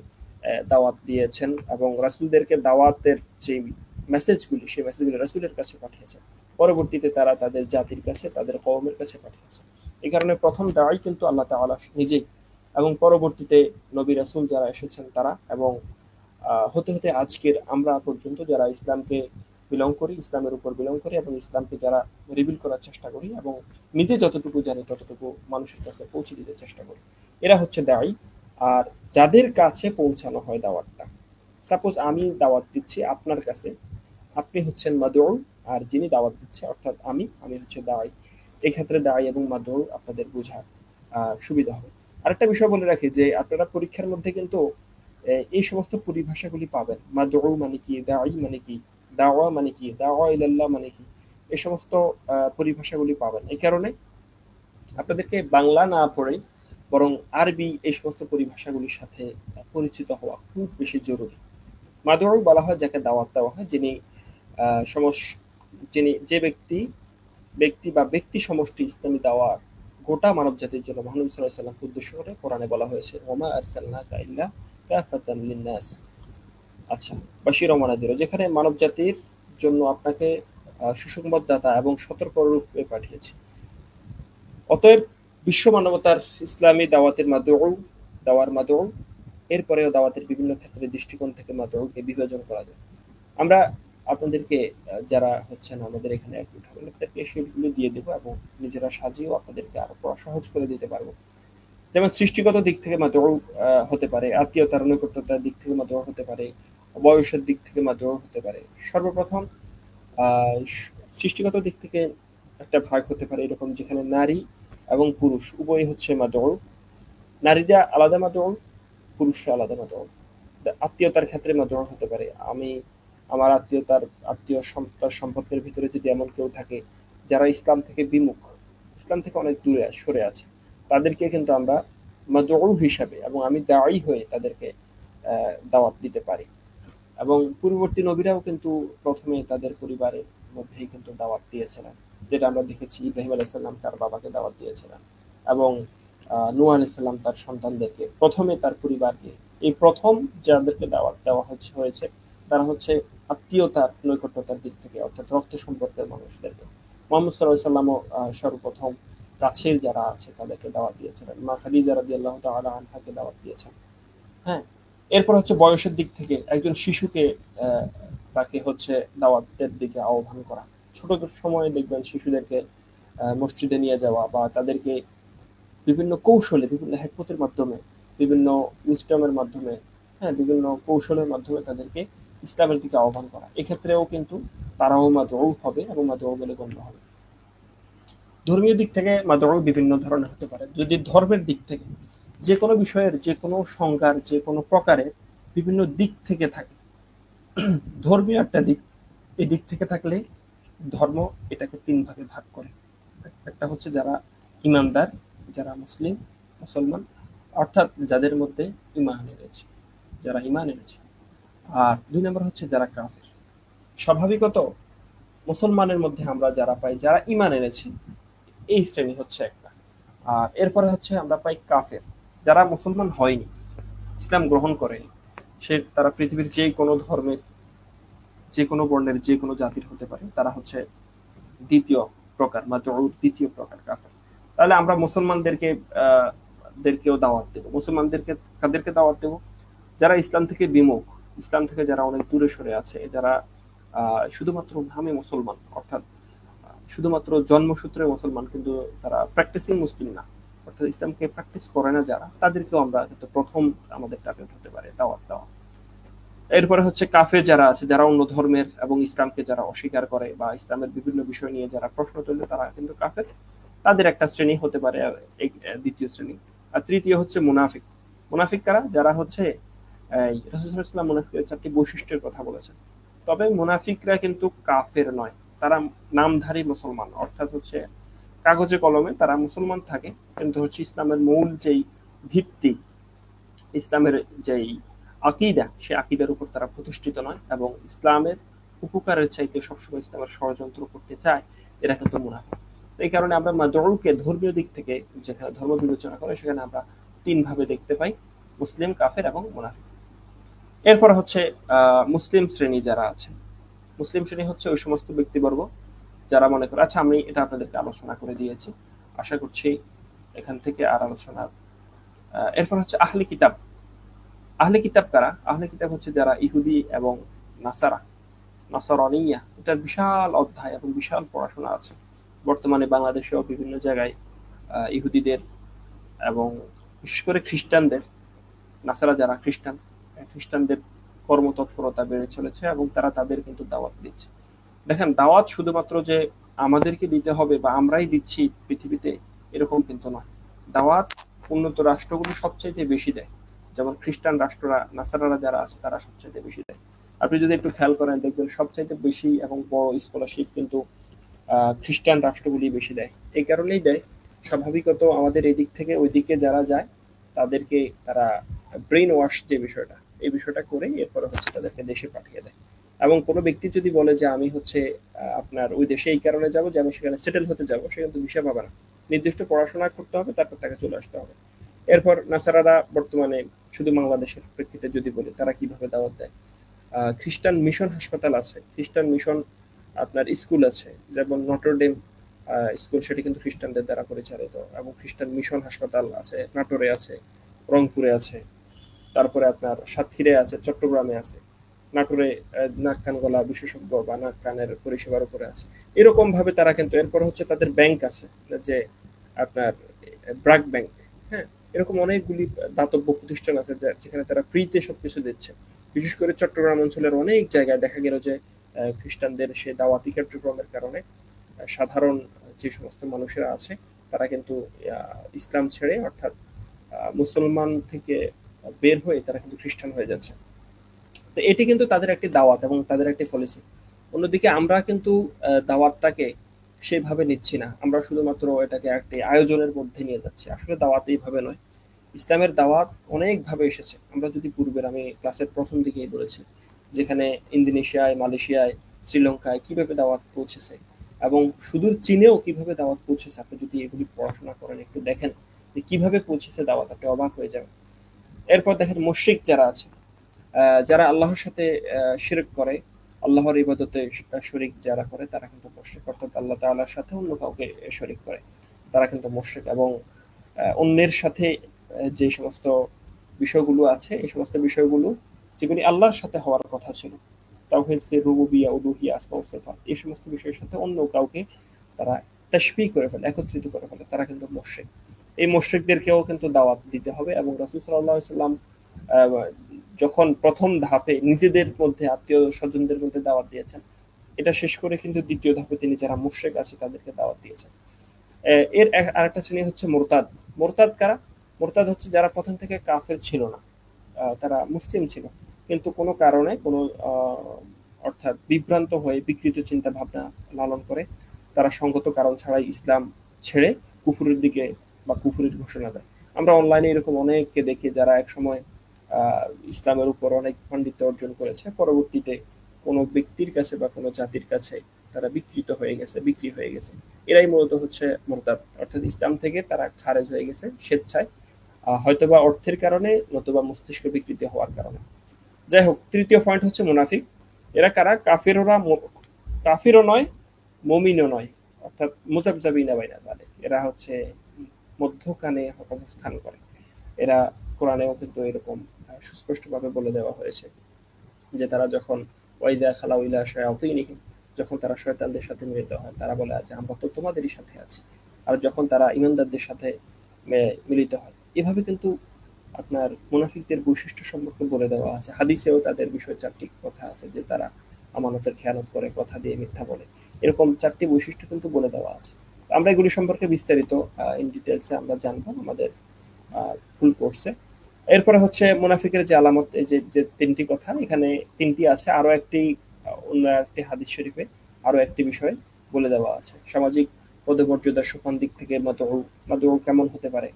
দাওয়াত দিয়েছেন এবং রাসূলদেরকে দাওয়াতের যে মেসেজগুলি, সেই মেসেজগুলি রাসূলের কাছে পাঠিয়েছেন। পরবর্তীতে তারা তাদের জাতির কাছে, তাদের কওমের কাছে পাঠিয়েছে। এই কারণে প্রথম দাঈ কিন্তু আল্লাহ তাআলা নিজেই, এবং পরবর্তীতে নবী রাসূল যারা এসেছেন তারা, এবং হতে হতে আজকের আমরা পর্যন্ত যারা ইসলামকে বিলং করি, ইসলামের উপর বিলং করি এবং ইসলামকে যারা রিভিল করার চেষ্টা করি এবং নিজে যতটুকু জানি ততটুকু মানুষের কাছে পৌঁছে দিতে চেষ্টা করি, এরা হচ্ছে দাঈ। আর যাদের কাছে পৌঁছানো হয় দাওয়াতটা, সাপোজ আমি দাওয়াত দিচ্ছি আপনার কাছে, আপনি হচ্ছেন মাদউ, আর যিনি দাওয়াত দিচ্ছে অর্থাৎ আমি হচ্ছে দাঈ। এই ক্ষেত্রে দাঈ এবং মাদউ আপনাদের বোঝার সুবিধা হবে। আরেকটা বিষয় বলে রাখি যে আপনারা পরীক্ষার মধ্যে কিন্তু এই সমস্ত পরিভাষাগুলি পাবেন। মাদউ মানে কি, দাঈ মানে কি, দাওয়া মানে কি, দাওয়া ইলাল্লাহ মানে কি, এই সমস্ত পরিভাষাগুলি পাবেন। এই কারণে আপনাদেরকে বাংলা না পড়ে বরং আরবি এই সমস্ত পরিভাষাগুলির সাথে পরিচিত হওয়া খুব বেশি জরুরি। মাদউ বলা হয় যাকে দাওয়াত দেওয়া হয়, যিনি যিনি যে ব্যক্তি বা ব্যক্তি সমষ্টি ইসলামী দাওয়ার গোটা মানব জাতির জন্য মহানবী সাল্লাল্লাহু আলাইহি ওয়াসাল্লামকে উদ্দেশ্য করে কোরআনে বলা হয়েছে ওমা আরসালনাকা ইল্লা কাফাতান লিন-নাস। আচ্ছা, বাশীরা ওয়া নাযীরা, যেখানে মানব জাতির জন্য আপনাকে সুসংবাদদাতা এবং সতর্করূপে পাঠিয়েছি। অতএব বিশ্ব মানবতার ইসলামী দাওয়ার মাদউ, এরপরেও দাওয়াতের বিভিন্ন ক্ষেত্রে দৃষ্টিকোণ থেকে মাদউকে বিভাজন করা যায়। আমরা আপনাদেরকে যারা হচ্ছেন আমাদের এখানে অ্যাডমিট হবেন, আপনাদেরকে সেগুলো দিয়ে দেবো এবং নিজেরা সাজিয়েও আপনাদেরকে আরো পড়া সহজ করে দিতে পারবো। যেমন সৃষ্টিগত দিক থেকে মাদউ হতে পারে, আত্মীয়তার নৈকট্যতার দিক থেকে মাদউ হতে পারে, বয়সের দিক থেকে মাদউ হতে পারে। সর্বপ্রথম সৃষ্টিগত দিক থেকে একটা ভাগ হতে পারে এরকম, যেখানে নারী এবং পুরুষ উভয়ই হচ্ছে মাদউ। নারীরা আলাদা মাদউ, পুরুষরা আলাদা মাদউ। আত্মীয়তার ক্ষেত্রে মাদউ হতে পারে, আমি আমার আত্মীয় সম্পর্কের ভিতরে যদি এমন কেউ থাকে যারা ইসলাম থেকে বিমুখ, ইসলাম থেকে অনেক দূরে সরে আছে, তাদেরকে কিন্তু আমরা মাদউ হিসাবে এবং আমি দায়ী হয়ে তাদেরকে দাওয়াত দিতে পারি। এবং পূর্ববর্তী নবীরাও কিন্তু প্রথমে তাদের পরিবারের মধ্যেই কিন্তু দাওয়াত দিয়েছিলেন, যেটা আমরা দেখেছি ইব্রাহিম আলাইহিস সালাম তার বাবাকে দাওয়াত দিয়েছিলেন, এবং নূহ আলাইহিস সালাম তার সন্তানদেরকে, প্রথমে তার পরিবারকে, এই প্রথম যাদেরকে দাওয়াত দেওয়া হয়েছে তারা হচ্ছে আত্মীয়তার নৈকট্যতার দিক থেকে, অর্থাৎ রক্ত সম্পর্কের মানুষদেরকে। মুহাম্মদ সাল্লাল্লাহু আলাইহি ওয়াসাল্লামও সর্বপ্রথম কাছের যারা আছে তাদেরকে দাওয়াত দিয়েছিলেন, মা খাদিজা রাদিয়াল্লাহু তাআলা আনহাকে দাওয়াত দিয়েছেন। হ্যাঁ, এরপর হচ্ছে বয়সের দিক থেকে একজন শিশুকে তাকে হচ্ছে দাওয়াতের দিকে আহ্বান করা। ছোট সময়ে দেখবেন শিশুদেরকে মসজিদে নিয়ে যাওয়া বা তাদেরকে বিভিন্ন কৌশলে, বিভিন্ন হেকমতের মাধ্যমে, বিভিন্ন উইজডমের মাধ্যমে, হ্যাঁ, বিভিন্ন কৌশলের মাধ্যমে তাদেরকে ইসলামের দিকে আহ্বান করা। এক্ষেত্রেও কিন্তু তারাও মাদউ হবে এবং মাদউ বলে গণ্য হবে। ধর্মীয় দিক থেকে মাদউ বিভিন্ন ধরনের হতে পারে। যদি ধর্মের দিক থেকে যে কোনো বিষয়ের, যে কোনো সংজ্ঞার, যে কোনো প্রকারের বিভিন্ন দিক থেকে থাকে, ধর্মীয় একটা দিক, এই দিক থেকে থাকলে ধর্ম এটাকে তিন ভাগে ভাগ করে। একটা হচ্ছে যারা ইমানদার, যারা মুসলমান, অর্থাৎ যাদের মধ্যে ঈমান এনেছে, যারা ঈমান এনেছে। আর দুই নম্বর হচ্ছে যারা কাফের। স্বাভাবিকত মুসলমানের মধ্যে আমরা যারা পাই যারা ঈমান এনেছে, এই শ্রেণী হচ্ছে একটা। আর এরপরে হচ্ছে আমরা পাই কাফের, যারা মুসলমান হয়নি, ইসলাম গ্রহণ করেনি, তারা পৃথিবীর যে কোনো ধর্মের, যে কোনো বর্ণের, যে কোনো জাতির হতে পারে, তারা হচ্ছে দ্বিতীয় প্রকার, দ্বিতীয় প্রকার কাফের। তাহলে আমরা মুসলমানদেরকে দেরকেও দাওয়াত দেব। মুসলমানদেরকে কাদেরকে দাওয়াত দেব? যারা ইসলাম থেকে বিমুখ, ইসলাম থেকে যারা অনেক দূরে সরে আছে, যারা শুধুমাত্র নামে মুসলমান, অর্থাৎ শুধুমাত্র জন্মসূত্রে মুসলমান, কিন্তু তারা প্র্যাকটিসিং মুসলিম না, অর্থাৎ ইসলামকে প্র্যাকটিস করে না যারা, তাদেরকেও আমরা কিন্তু প্রথম আমাদের টার্গেট হতে পারে দাওয়াত দেওয়া। এরপরে হচ্ছে কাফের যারা আছে, যারা অন্য ধর্মের এবং ইসলামকে যারা অস্বীকার করে বা ইসলামের বিভিন্ন বিষয় নিয়ে যারা প্রশ্ন তোলে, তারা কিন্তু কাফের। তাদের একটা শ্রেণী হতে পারে দ্বিতীয় শ্রেণী। আর তৃতীয় হচ্ছে মুনাফিক। মুনাফিক কারা? যারা হচ্ছে রাসূল সাল্লাল্লাহু আলাইহি ওয়াসাল্লাম মুনাফিকের 4টি বৈশিষ্ট্যের কথা বলেছেন। তবে মুনাফিকরা কিন্তু কাফের নয়, তারা নামধারী মুসলমান, অর্থাৎ হচ্ছে কাগজে কলমে তারা মুসলমান থাকে, কিন্তু হচ্ছে ইসলামের মূল যেই ভিত্তি, ইসলামের যেই আকীদা, সেই আকীদার উপর তারা প্রতিষ্ঠিত নয়, এবং ইসলামের উপকারের চাইতে সবসময় ইসলামের ষড়যন্ত্র করতে চায়, এরা কিন্তু মুনাফিক। এই কারণে আমরা মাদউকে ধর্মীয় দিক থেকে, যেখানে ধর্ম বিবেচনা করে, সেখানে আমরা তিন ভাবে দেখতে পাই: মুসলিম, কাফের এবং মুনাফিক। এরপর হচ্ছে মুসলিম শ্রেণী যারা আছে। মুসলিম শ্রেণী হচ্ছে ওই সমস্ত ব্যক্তিবর্গ যারা মনে করে, আচ্ছা আমি এটা আপনাদেরকে আলোচনা করে দিয়েছি, আশা করছি এখান থেকে আর আলোচনা। এরপর হচ্ছে আহলে কিতাব। আহলে কিতাব কারা? আহলে কিতাব হচ্ছে যারা ইহুদি এবং নাসারানিয়া। এটার বিশাল অধ্যায় এবং বিশাল পড়াশোনা আছে। বর্তমানে বাংলাদেশেও বিভিন্ন জায়গায় ইহুদিদের এবং বিশেষ করে খ্রিস্টানদের, নাসারা যারা খ্রিস্টানদের কর্মতৎপরতা বেড়ে চলেছে এবং তারা তাদের কিন্তু দাওয়াত দিচ্ছে। দেখেন, দাওয়াত শুধুমাত্র যে আমাদেরকে দিতে হবে বা আমরাই দিচ্ছি পৃথিবীতে, এরকম কিন্তু নয়। দাওয়াত উন্নত রাষ্ট্রগুলো সবচাইতে বেশি দেয়, যেমন খ্রিস্টান রাষ্ট্ররা, নাসারারা যারা আছে তারা সবচাইতে বেশি দেয়। আপনি যদি একটু খেয়াল করেন দেখবেন সবচাইতে বেশি এবং বড় স্কলারশিপ কিন্তু খ্রিস্টান রাষ্ট্রগুলি বেশি দেয়। এই কারণেই দেয়, স্বাভাবিকত আমাদের এদিক থেকে ওই দিকে যারা যায় তাদেরকে তারা ব্রেইন ওয়াশ যে বিষয়টা, এই বিষয়টা করে এরপরে হচ্ছে তাদেরকে দেশে পাঠিয়ে দেয়। এবং কোনো ব্যক্তি যদি বলে যে আমি হচ্ছে আপনার ওই দেশে এই কারণে যাব যে আমি সেখানে সেটেল হতে যাব, সে কিন্তু ভিসা পাবে না। নির্দিষ্ট পড়াশোনা করতে হবে, তারপর তাকে চলে আসতে হবে। এরপর নাসারারা বর্তমানে শুধু বাংলাদেশের প্রেক্ষিতে যদি বলি, তারা কিভাবে দাওয়াত দেয়? খ্রিস্টান মিশন হাসপাতাল আছে, খ্রিস্টান মিশন আপনার স্কুল আছে, যেমন নটরডেম স্কুল, সেটি কিন্তু খ্রিস্টানদের দ্বারা পরিচালিত, এবং খ্রিস্টান মিশন হাসপাতাল আছে, নাটোরে আছে, রংপুরে আছে, তারপরে আপনার সাতক্ষীরায় আছে, চট্টগ্রামে আছে, নাটোরে নাক কান গলা বিশেষজ্ঞ বা নাক কানের পরিষেবার উপরে আছে। এরকম ভাবে তারা কিন্তু, এরপর হচ্ছে তাদের ব্যাংক আছে, যে আপনার ব্র্যাক ব্যাংক, হ্যাঁ, এরকম অনেকগুলি দাতব্য প্রতিষ্ঠান আছে যেখানে তারা ফ্রিতে সবকিছু দিচ্ছে। বিশেষ করে চট্টগ্রাম অঞ্চলের অনেক জায়গায় দেখা গেল যে খ্রিস্টানদের সেই দাওয়াতি কার্যক্রমের কারণে সাধারণ যে সমস্ত মানুষেরা আছে তারা কিন্তু ইসলাম ছেড়ে অর্থাৎ মুসলমান থেকে বের হয়ে তারা কিন্তু খ্রিস্টান হয়ে যাচ্ছে। তো এটি কিন্তু তাদের একটি দাওয়াত এবং তাদের একটি পলিসি। অন্যদিকে আমরা কিন্তু দাওয়াতটাকে সেভাবে নিচ্ছি না, আমরা শুধুমাত্র এটাকে একটি আয়োজনের মধ্যে নিয়ে যাচ্ছি। আসলে দাওয়াত এইভাবে নয়, ইসলামের দাওয়াত অনেকভাবে এসেছে। আমরা যদি পূর্বের, আমি ক্লাসের প্রথম দিকেই বলেছি, যেখানে ইন্দোনেশিয়ায়, মালয়েশিয়ায়, শ্রীলঙ্কায় কিভাবে দাওয়াত পৌঁছেছে এবং সুদূর চীনেও কিভাবে দাওয়াত পৌঁছেছে, আপনি যদি এগুলি পড়াশোনা করেন, একটু দেখেন যে কিভাবে পৌঁছেছে দাওয়াত, আপনি অবাক হয়ে যাবেন। এরপর দেখেন মুশরিক যারা আছে, যারা আল্লাহর সাথে শিরক করে, আল্লাহর ইবাদতে শরিক যারা করে, তারা কিন্তু মুশরিক, অর্থাৎ আল্লাহ তাআলার সাথে অন্য কাউকে শরিক করে, তারা কিন্তু মুশরিক। এবং অন্যের সাথে যে সমস্ত বিষয়গুলো আছে, এই সমস্ত বিষয়গুলো যেগুলি আল্লাহর সাথে হওয়ার কথা ছিল, তাওহীদ ফির রুবুবিয়্যা, উলুহিয়্যা, আসমা ওয়া সিফাত, এই সমস্ত বিষয়ের সাথে অন্য কাউকে তারা তাশবীহ করে ফেলে, একত্রিত করে ফেলে, তারা কিন্তু মুশরিক। এই মুশরিকদেরকেও কিন্তু দাওয়াত দিতে হবে। এবং রাসূল সাল্লাল্লাহু আলাইহি ওয়াসাল্লাম যখন প্রথম ধাপে নিজেদের মধ্যে, আত্মীয় স্বজনদের মধ্যে দাওয়াত দিয়েছেন, এটা শেষ করে কিন্তু দ্বিতীয় ধাপে তিনি যারা মুশরিক আছে তাদেরকে দাওয়াত দিয়েছেন। এর আরেকটা শ্রেণী হচ্ছে মুরতাদ। মুরতাদ কারা? মুরতাদ হচ্ছে যারা প্রথম থেকে কাফের ছিল না, তারা মুসলিম ছিল, কিন্তু কোনো কারণে কোনো অর্থাৎ বিভ্রান্ত হয়ে বিকৃত চিন্তা ভাবনা লালন করে তারা সঙ্গত কারণ ছাড়াই ইসলাম ছেড়ে কুফুরের দিকে বা কুফুরের ঘোষণা দেয়। আমরা অনলাইনে এরকম অনেককে দেখি যারা একসময় ইসলামের উপর অনেক পাণ্ডিত্য অর্জন করেছে, পরবর্তীতে কোনো ব্যক্তির কাছে বা কোনো জাতির কাছে তারা বিকৃত হয়ে গেছে, বিক্রি হয়ে গেছে। এরাই মূলত হচ্ছে মুরতাদ, অর্থাৎ ইসলাম থেকে তারা খারেজ হয়ে গেছে স্বেচ্ছায়, হয়তোবা অর্থের কারণে, নতুবা মস্তিষ্ক বিকৃতি হওয়ার কারণে। যাই হোক, তৃতীয় পয়েন্ট হচ্ছে মুনাফিক। এরা কারা? কাফিররা, কাফিরও নয়, মুমিনও নয়, অর্থাৎ মুজাবজাবিনা বাইনা যালিক। এরা হচ্ছে মধ্যখানে অবস্থান করে। এরা কোরআনেও কিন্তু এরকম সুস্পষ্টভাবে বলে দেওয়া হয়েছে যে তারা যখন ওয়াইদা খালাউ ইলা শায়াতিনিহিম, যখন তারা শয়তানদের সাথে মিলিত হয়, তারা বলে যে আমরা তো তোমাদেরই সাথে আছি। আর যখন তারা ঈমানদারদের সাথে মিলিত হয়, এভাবে কিন্তু আপনার মুনাফিকদের বৈশিষ্ট্য সম্পর্কে বলে দেওয়া আছে। হাদিসেও তাদের বিষয়ে 4টি কথা আছে যে তারা আমানতের খেয়ানত করে, কথা দিয়ে মিথ্যা বলে, এরকম 4টি বৈশিষ্ট্য কিন্তু বলে দেওয়া আছে। আমরা এগুলি সম্পর্কে বিস্তারিত ইন ডিটেলসে আমরা জানবো আমাদের ফুল কোর্সে। এরপরে হচ্ছে মুনাফিকের যে আলামত, এই যে 3টি কথা এখানে 3টি আছে, আরো একটি অন্য একটি হাদিস শরীফে আরো একটি বিষয় বলে দেওয়া আছে। সামাজিক পদমর্যাদার সোপান দিক থেকে মাদউ, মাদউ কেমন হতে পারে?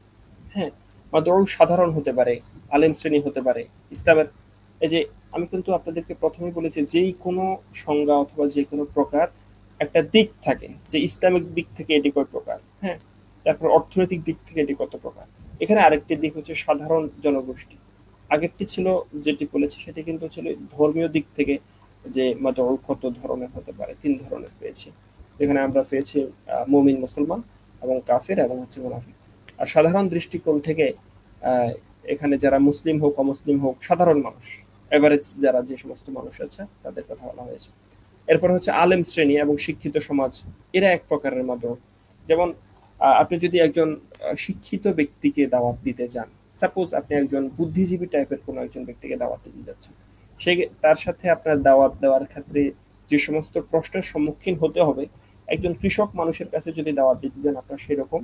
হ্যাঁ, মাদউ সাধারণ হতে পারে, আলেম শ্রেণী হতে পারে, ইসলামের এই যে আমি কিন্তু আপনাদেরকে প্রথমেই বলেছি, যেই কোনো সংজ্ঞা অথবা যে কোনো প্রকার একটা দিক থাকে, যে ইসলামিক দিক থেকে এটি কয় প্রকার, হ্যাঁ, তারপর অর্থনৈতিক দিক থেকে এটি কত প্রকার। এখানে আরেকটি দিক হচ্ছে সাধারণ জনগোষ্ঠী। আগেরটি ছিল যেটি বলেছি সেটি কিন্তু ছিল ধর্মীয় দিক থেকে, যে মাদউ কত ধরনের হতে পারে, 3 ধরনের পেয়েছি। এখানে আমরা পেয়েছি মুমিন, মুসলমান এবং কাফের এবং হচ্ছে মুনাফিক। আর সাধারণ দৃষ্টিকোণ থেকে এখানে যারা মুসলিম হোক, অমুসলিম হোক, সাধারণ মানুষ, এভারেজ যারা যে সমস্ত মানুষ আছে তাদের কথা বলা হয়েছে। এরপর হচ্ছে আলেম শ্রেণী এবং শিক্ষিত সমাজ, এরা এক প্রকারের মাদউ। যেমন আপনি যদি একজন শিক্ষিত ব্যক্তিকে দাওয়াত দিতে চান, সাপোজ আপনি একজন বুদ্ধিজীবী টাইপের কোনো একজন ব্যক্তিকে দাওয়াত দিতে যাচ্ছেন, সে তার সাথে আপনার দাওয়াত দেওয়ার ক্ষেত্রে যে সমস্ত প্রশ্নের সম্মুখীন হতে হবে, একজন কৃষক মানুষের কাছে যদি দাওয়াত দিতে যান, আপনার সেরকম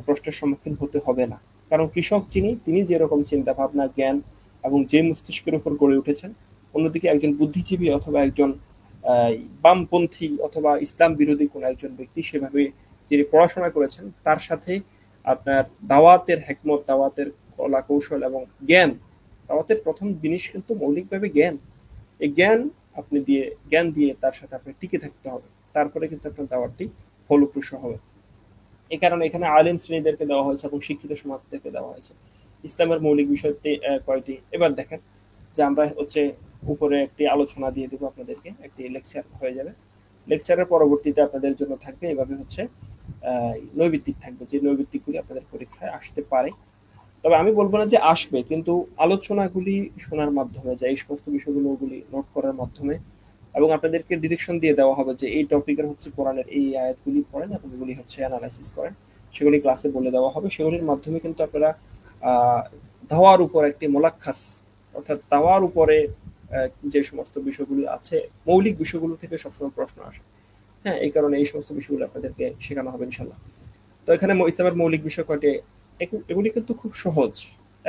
প্রশ্নের সম্মুখীন হতে হবে না। কারণ কৃষক তিনি যেরকম চিন্তা ভাবনা, জ্ঞান এবং যে মস্তিষ্কের উপর গড়ে উঠেছেন, অন্যদিকে একজন বুদ্ধিজীবী অথবা একজন বামপন্থী অথবা ইসলাম বিরোধী কোন একজন ব্যক্তি সেভাবে যিনি পড়াশোনা করেছেন, তার সাথে আপনার দাওয়াতের হেকমত, দাওয়াতের কলা কৌশল এবং জ্ঞান, দাওয়াতের প্রথম জিনিস কিন্তু মৌলিকভাবে জ্ঞান। এই জ্ঞান দিয়ে তার সাথে আপনি টিকে থাকতে হবে, তারপরে কিন্তু আপনার দাওয়াতটি ফলপ্রসূ হবে। এই কারণে এখানে আলেম শ্রেণীদেরকে দেওয়া হয়েছে এবং শিক্ষিত সমাজদেরকে দেওয়া হয়েছে। ইসলামের মৌলিক বিষয় কয়টি এবার দেখেন, যে আমরা হচ্ছে উপরে একটি আলোচনা দিয়ে দেবো আপনাদেরকে, একটি লেকচার হয়ে যাবে। লেকচারের পরবর্তীতে আপনাদের জন্য থাকবে এভাবে হচ্ছে নৈবিত্তিক থাকবে, যে নৈবিত্তিকগুলি আপনাদের পরীক্ষায় আসতে পারে। তবে আমি বলবো না যে আসবে, কিন্তু আলোচনাগুলি শোনার মাধ্যমে, যে এই সমস্ত বিষয়গুলি নোট করার মাধ্যমে, এবং আপনাদেরকে ডিরেকশন দিয়ে দেওয়া হবে যে এই টপিকের হচ্ছে কোরআনের এই আয়াতগুলি পড়েন এবং এগুলি হচ্ছে অ্যানালাইসিস করেন, সেগুলি ক্লাসে বলে দেওয়া হবে। সেগুলির মাধ্যমে কিন্তু আপনারা দাওয়ার উপর একটি মোলাক্খাস, অর্থাৎ দাওয়ার উপরে যে সমস্ত বিষয়গুলি আছে, মৌলিক বিষয়গুলো থেকে সবসময় প্রশ্ন আসে। হ্যাঁ, এই কারণে এই সমস্ত বিষয়গুলো আপনাদেরকে শেখানো হবে ইনশাল্লাহ। তো এখানে ইসলামের মৌলিক বিষয় কয়টি, এগুলি কিন্তু খুব সহজ,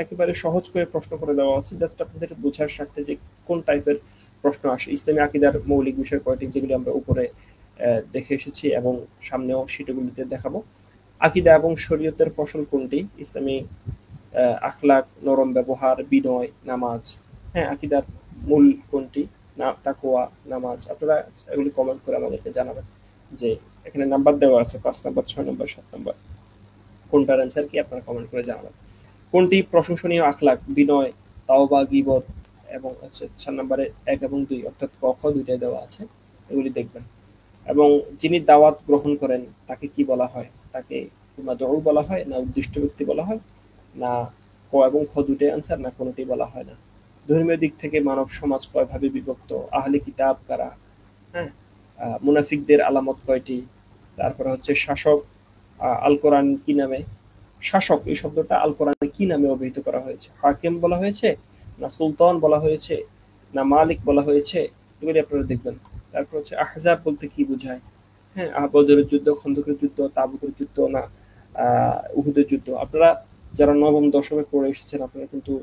একেবারে সহজ করে প্রশ্ন করে দেওয়া আছে, জাস্ট আপনাদের বোঝার স্বার্থে যে কোন টাইপের প্রশ্ন আসে। ইসলামী আকিদার মৌলিক বিষয় কয়টি, যেগুলি আমরা উপরে দেখে এসেছি এবং সামনেও সেগুলিতে দেখাবো। আকিদা এবং শরীয়তের ফসল কোনটি, ইসলামী আখলাক, নরম ব্যবহার, বিনয়, নামাজ। হ্যাঁ, আকিদার মূল কোনটি, না তাকওয়া, নামাজ। আপনারা এগুলি কমেন্ট করে আমাদেরকে জানাবেন যে এখানে নাম্বার দেওয়া আছে 5 নাম্বার, 6 নাম্বার, 7 নাম্বার, কোনটার অ্যান্সার কি আপনারা কমেন্ট করে জানাবেন। কোনটি প্রশংসনীয় আখলাক, বিনয়, তাওবা, গীবত, এবং হচ্ছে 4 নম্বরে 1 এবং 2 অর্থাৎ ক খ দুইটাই দেওয়া আছে, এগুলি দেখবেন। এবং যিনি দাওয়াত গ্রহণ করেন তাকে কি বলা হয়, তাকে মাদউ বলা হয়, না উদ্দিষ্ট ব্যক্তি বলা হয়, না ক এবং খ দুইটাই আনসার, না কোনোটি বলা হয় না। ধর্মীয় দিক থেকে মানব সমাজ কয় ভাবে বিভক্ত, আহলে কিতাব কারা, হ্যাঁ, মুনাফিকদের আলামত কয়টি, তারপরে হচ্ছে শাসক আল কোরআন কি নামে, শাসক এই শব্দটা আল কোরআনে কি নামে অভিহিত করা হয়েছে, হাকিম বলা হয়েছে, না সুলতান বলা হয়েছে, না মালিক বলা হয়েছে, এগুলি আপনারা দেখবেন। তারপর হচ্ছে আহজাব বলতে কি বোঝায়, হ্যাঁ, বদরের যুদ্ধ, খন্দকের যুদ্ধ, তাবুকের যুদ্ধ, না উহুদের যুদ্ধ। আপনারা যারা নবম দশমে পড়ে এসেছেন আপনারা কিন্তু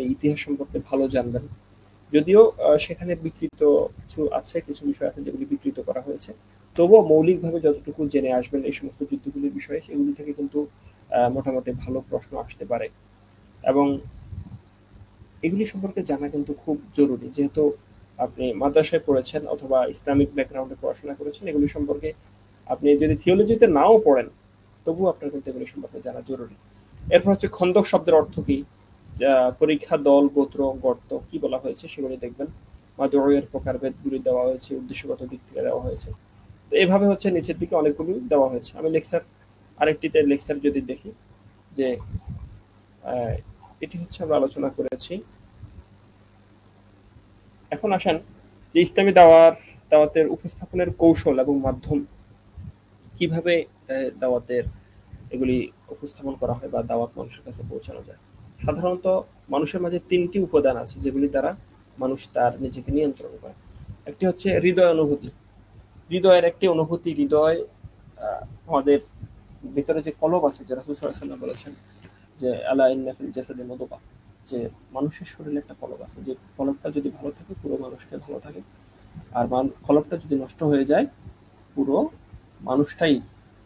এই ইতিহাস সম্পর্কে ভালো জানবেন। যদিও সেখানে বিকৃত কিছু আছে, কিছু বিষয় আছে যেগুলি বিকৃত করা হয়েছে, তবুও মৌলিকভাবে যতটুকু জেনে আসবেন এই সমস্ত যুদ্ধগুলির বিষয়ে, সেগুলি থেকে কিন্তু মোটামুটি ভালো প্রশ্ন আসতে পারে। এবং এগুলি সম্পর্কে জানা কিন্তু খুব জরুরি, যেহেতু আপনি মাদ্রাসায় পড়েছেন অথবা ইসলামিক ব্যাকগ্রাউন্ডে পড়াশোনা করেছেন, এগুলি সম্পর্কে আপনি যদি থিওলজিতে নাও পড়েন তবুও আপনার কিন্তু এগুলি সম্পর্কে জানা জরুরি। এরপর হচ্ছে খন্দক শব্দের অর্থ কি, পরীক্ষা, দল, গোত্র, গর্ত, কি বলা হয়েছে সেগুলি দেখবেন। মাদউয়ের প্রকারভেদগুলি দেওয়া হয়েছে, উদ্দেশ্যগত দিক থেকে দেওয়া হয়েছে। তো এভাবে হচ্ছে নিচের দিকে অনেকগুলো দেওয়া হয়েছে। আমি লেকচার আরেকটিতে লেকচার যদি দেখি যে আহ, এটি হচ্ছে আমরা আলোচনা করেছি। এখন আসেন যে ইসলামী দাওয়াতের উপস্থাপনের কৌশল এবং মাধ্যম, কিভাবে দাওয়াতের এগুলি উপস্থাপন করা হয় বা দাওয়াত মানুষের কাছে পৌঁছানো যায়। সাধারণত মানুষের মাঝে 3টি উপাদান আছে যেগুলি দ্বারা মানুষ তার নিজেকে নিয়ন্ত্রণ করে। একটি হচ্ছে হৃদয় অনুভূতি, হৃদয়ের একটি অনুভূতি, হৃদয় আমাদের ভিতরে যে কলব আছে, যে রাসূল সাল্লাল্লাহু আলাইহি ওয়াসাল্লাম বলেছেন যে আলা ইন্না ফিল জাসাদি মুদগা, যে মানুষের শরীরে একটা কলব আছে, যে কলবটা যদি ভালো থাকে পুরো মানুষটা ভালো থাকে, আর কলবটা যদি নষ্ট হয়ে যায় পুরো মানুষটাই।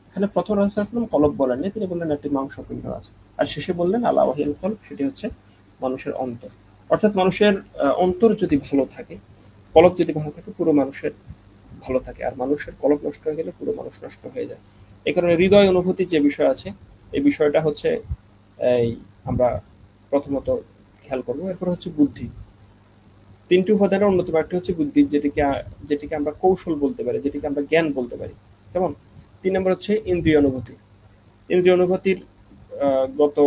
এখানে প্রথম রাসূল সাল্লাল্লাহু আলাইহি ওয়াসাল্লাম কলব বলেননি, তিনি বললেন একটি মাংসপিণ্ড আছে। আর শেষে বললেন আলা ওয়াহিয়াল কলব, সেটি হচ্ছে মানুষের অন্তর। অর্থাৎ মানুষের অন্তর যদি ভালো থাকে, কলব যদি ভালো থাকে, পুরো মানুষের ভালো থাকে। আর মানুষের কলব নষ্ট হয়ে গেলে পুরো মানুষ নষ্ট হয়ে যায়। এই কারণে হৃদয় অনুভূতি যে বিষয় আছে, এই বিষয়টা হচ্ছে এই আমরা প্রথমত খেয়াল করবো। এরপর হচ্ছে বুদ্ধি, 3টি উপাদানের অন্যতম একটা হচ্ছে বুদ্ধি, যেটিকে আমরা কৌশল বলতে পারি, যেটিকে আমরা জ্ঞান বলতে পারি। কেমন? 3 নম্বর হচ্ছে ইন্দ্রিয় অনুভূতি। ইন্দ্রিয় অনুভূতির গত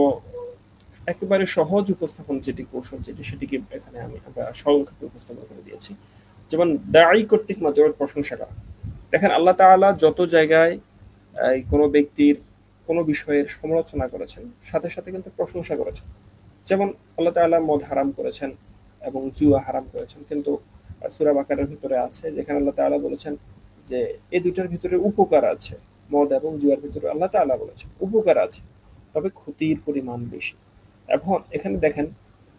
একেবারে সহজ উপস্থাপন যেটি কৌশল, সেটিকে এখানে আমরা সংক্ষেপে উপস্থাপন করে দিয়েছি। যেমন দায়ী কর্তৃক মাদউয়ের প্রশংসা করা। দেখেন আল্লাহ তাআলা যত জায়গায় কোনো ব্যক্তির কোনো বিষয়ের সমালোচনা করেছেন, সাথে সাথে কিন্তু প্রশংসা করেছেন। যেমন আল্লাহ তাআলা মদ হারাম করেছেন এবং জুয়া হারাম করেছেন, কিন্তু সূরা বাকারার ভিতরে আছে যেখানে আল্লাহ তাআলা বলেছেন যে এই দুইটার ভিতরে উপকার আছে। মদ এবং জুয়ার ভিতরে আল্লাহ তাআলা বলেছেন উপকার আছে, তবে ক্ষতির পরিমাণ বেশি। এখন এখানে দেখেন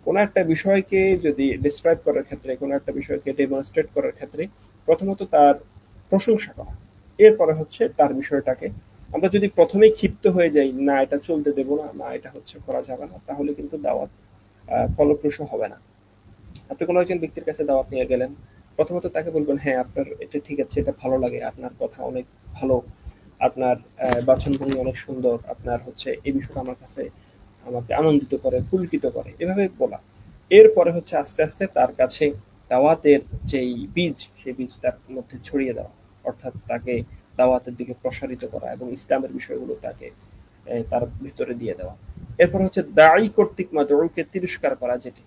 কোন একটা বিষয়কে যদি ডিসক্রাইব করার ক্ষেত্রে, কোন একটা বিষয়কে ডেমনস্ট্রেট করার ক্ষেত্রে প্রথমত তার প্রশংসা করা, এরপরে হচ্ছে তার বিষয়টাকে। আমরা যদি প্রথমেই ক্ষিপ্ত হয়ে যাই, না এটা চলতে দেব না, না এটা হচ্ছে করা যাবে না, তাহলে কিন্তু দাওয়াত ফলপ্রসূ হবে না। আপনি কোনো একজন ব্যক্তির কাছে দাওয়াত নিয়ে গেলেন, প্রথমত তাকে বলবেন হ্যাঁ আপনার এটা ঠিক আছে, এটা ভালো লাগে, আপনার কথা অনেক ভালো, আপনার বাচনভঙ্গি অনেক সুন্দর, আপনার হচ্ছে এই বিষয়টা আমার কাছে আমাকে আনন্দিত করে, পুলকিত করে, এভাবে বলা। এরপরে হচ্ছে আস্তে আস্তে তার কাছে দাওয়াতের যেই বীজ, সেই বীজ তার মধ্যে ছড়িয়ে দেওয়া, অর্থাৎ তাকে দাওয়াতের দিকে প্রসারিত করা এবং ইসলামের বিষয়গুলো তাকে তার ভিতরে দিয়ে দেওয়া। এরপর হচ্ছে দায়ী কর্তৃক মাদউকে তিরস্কার করা, যেটি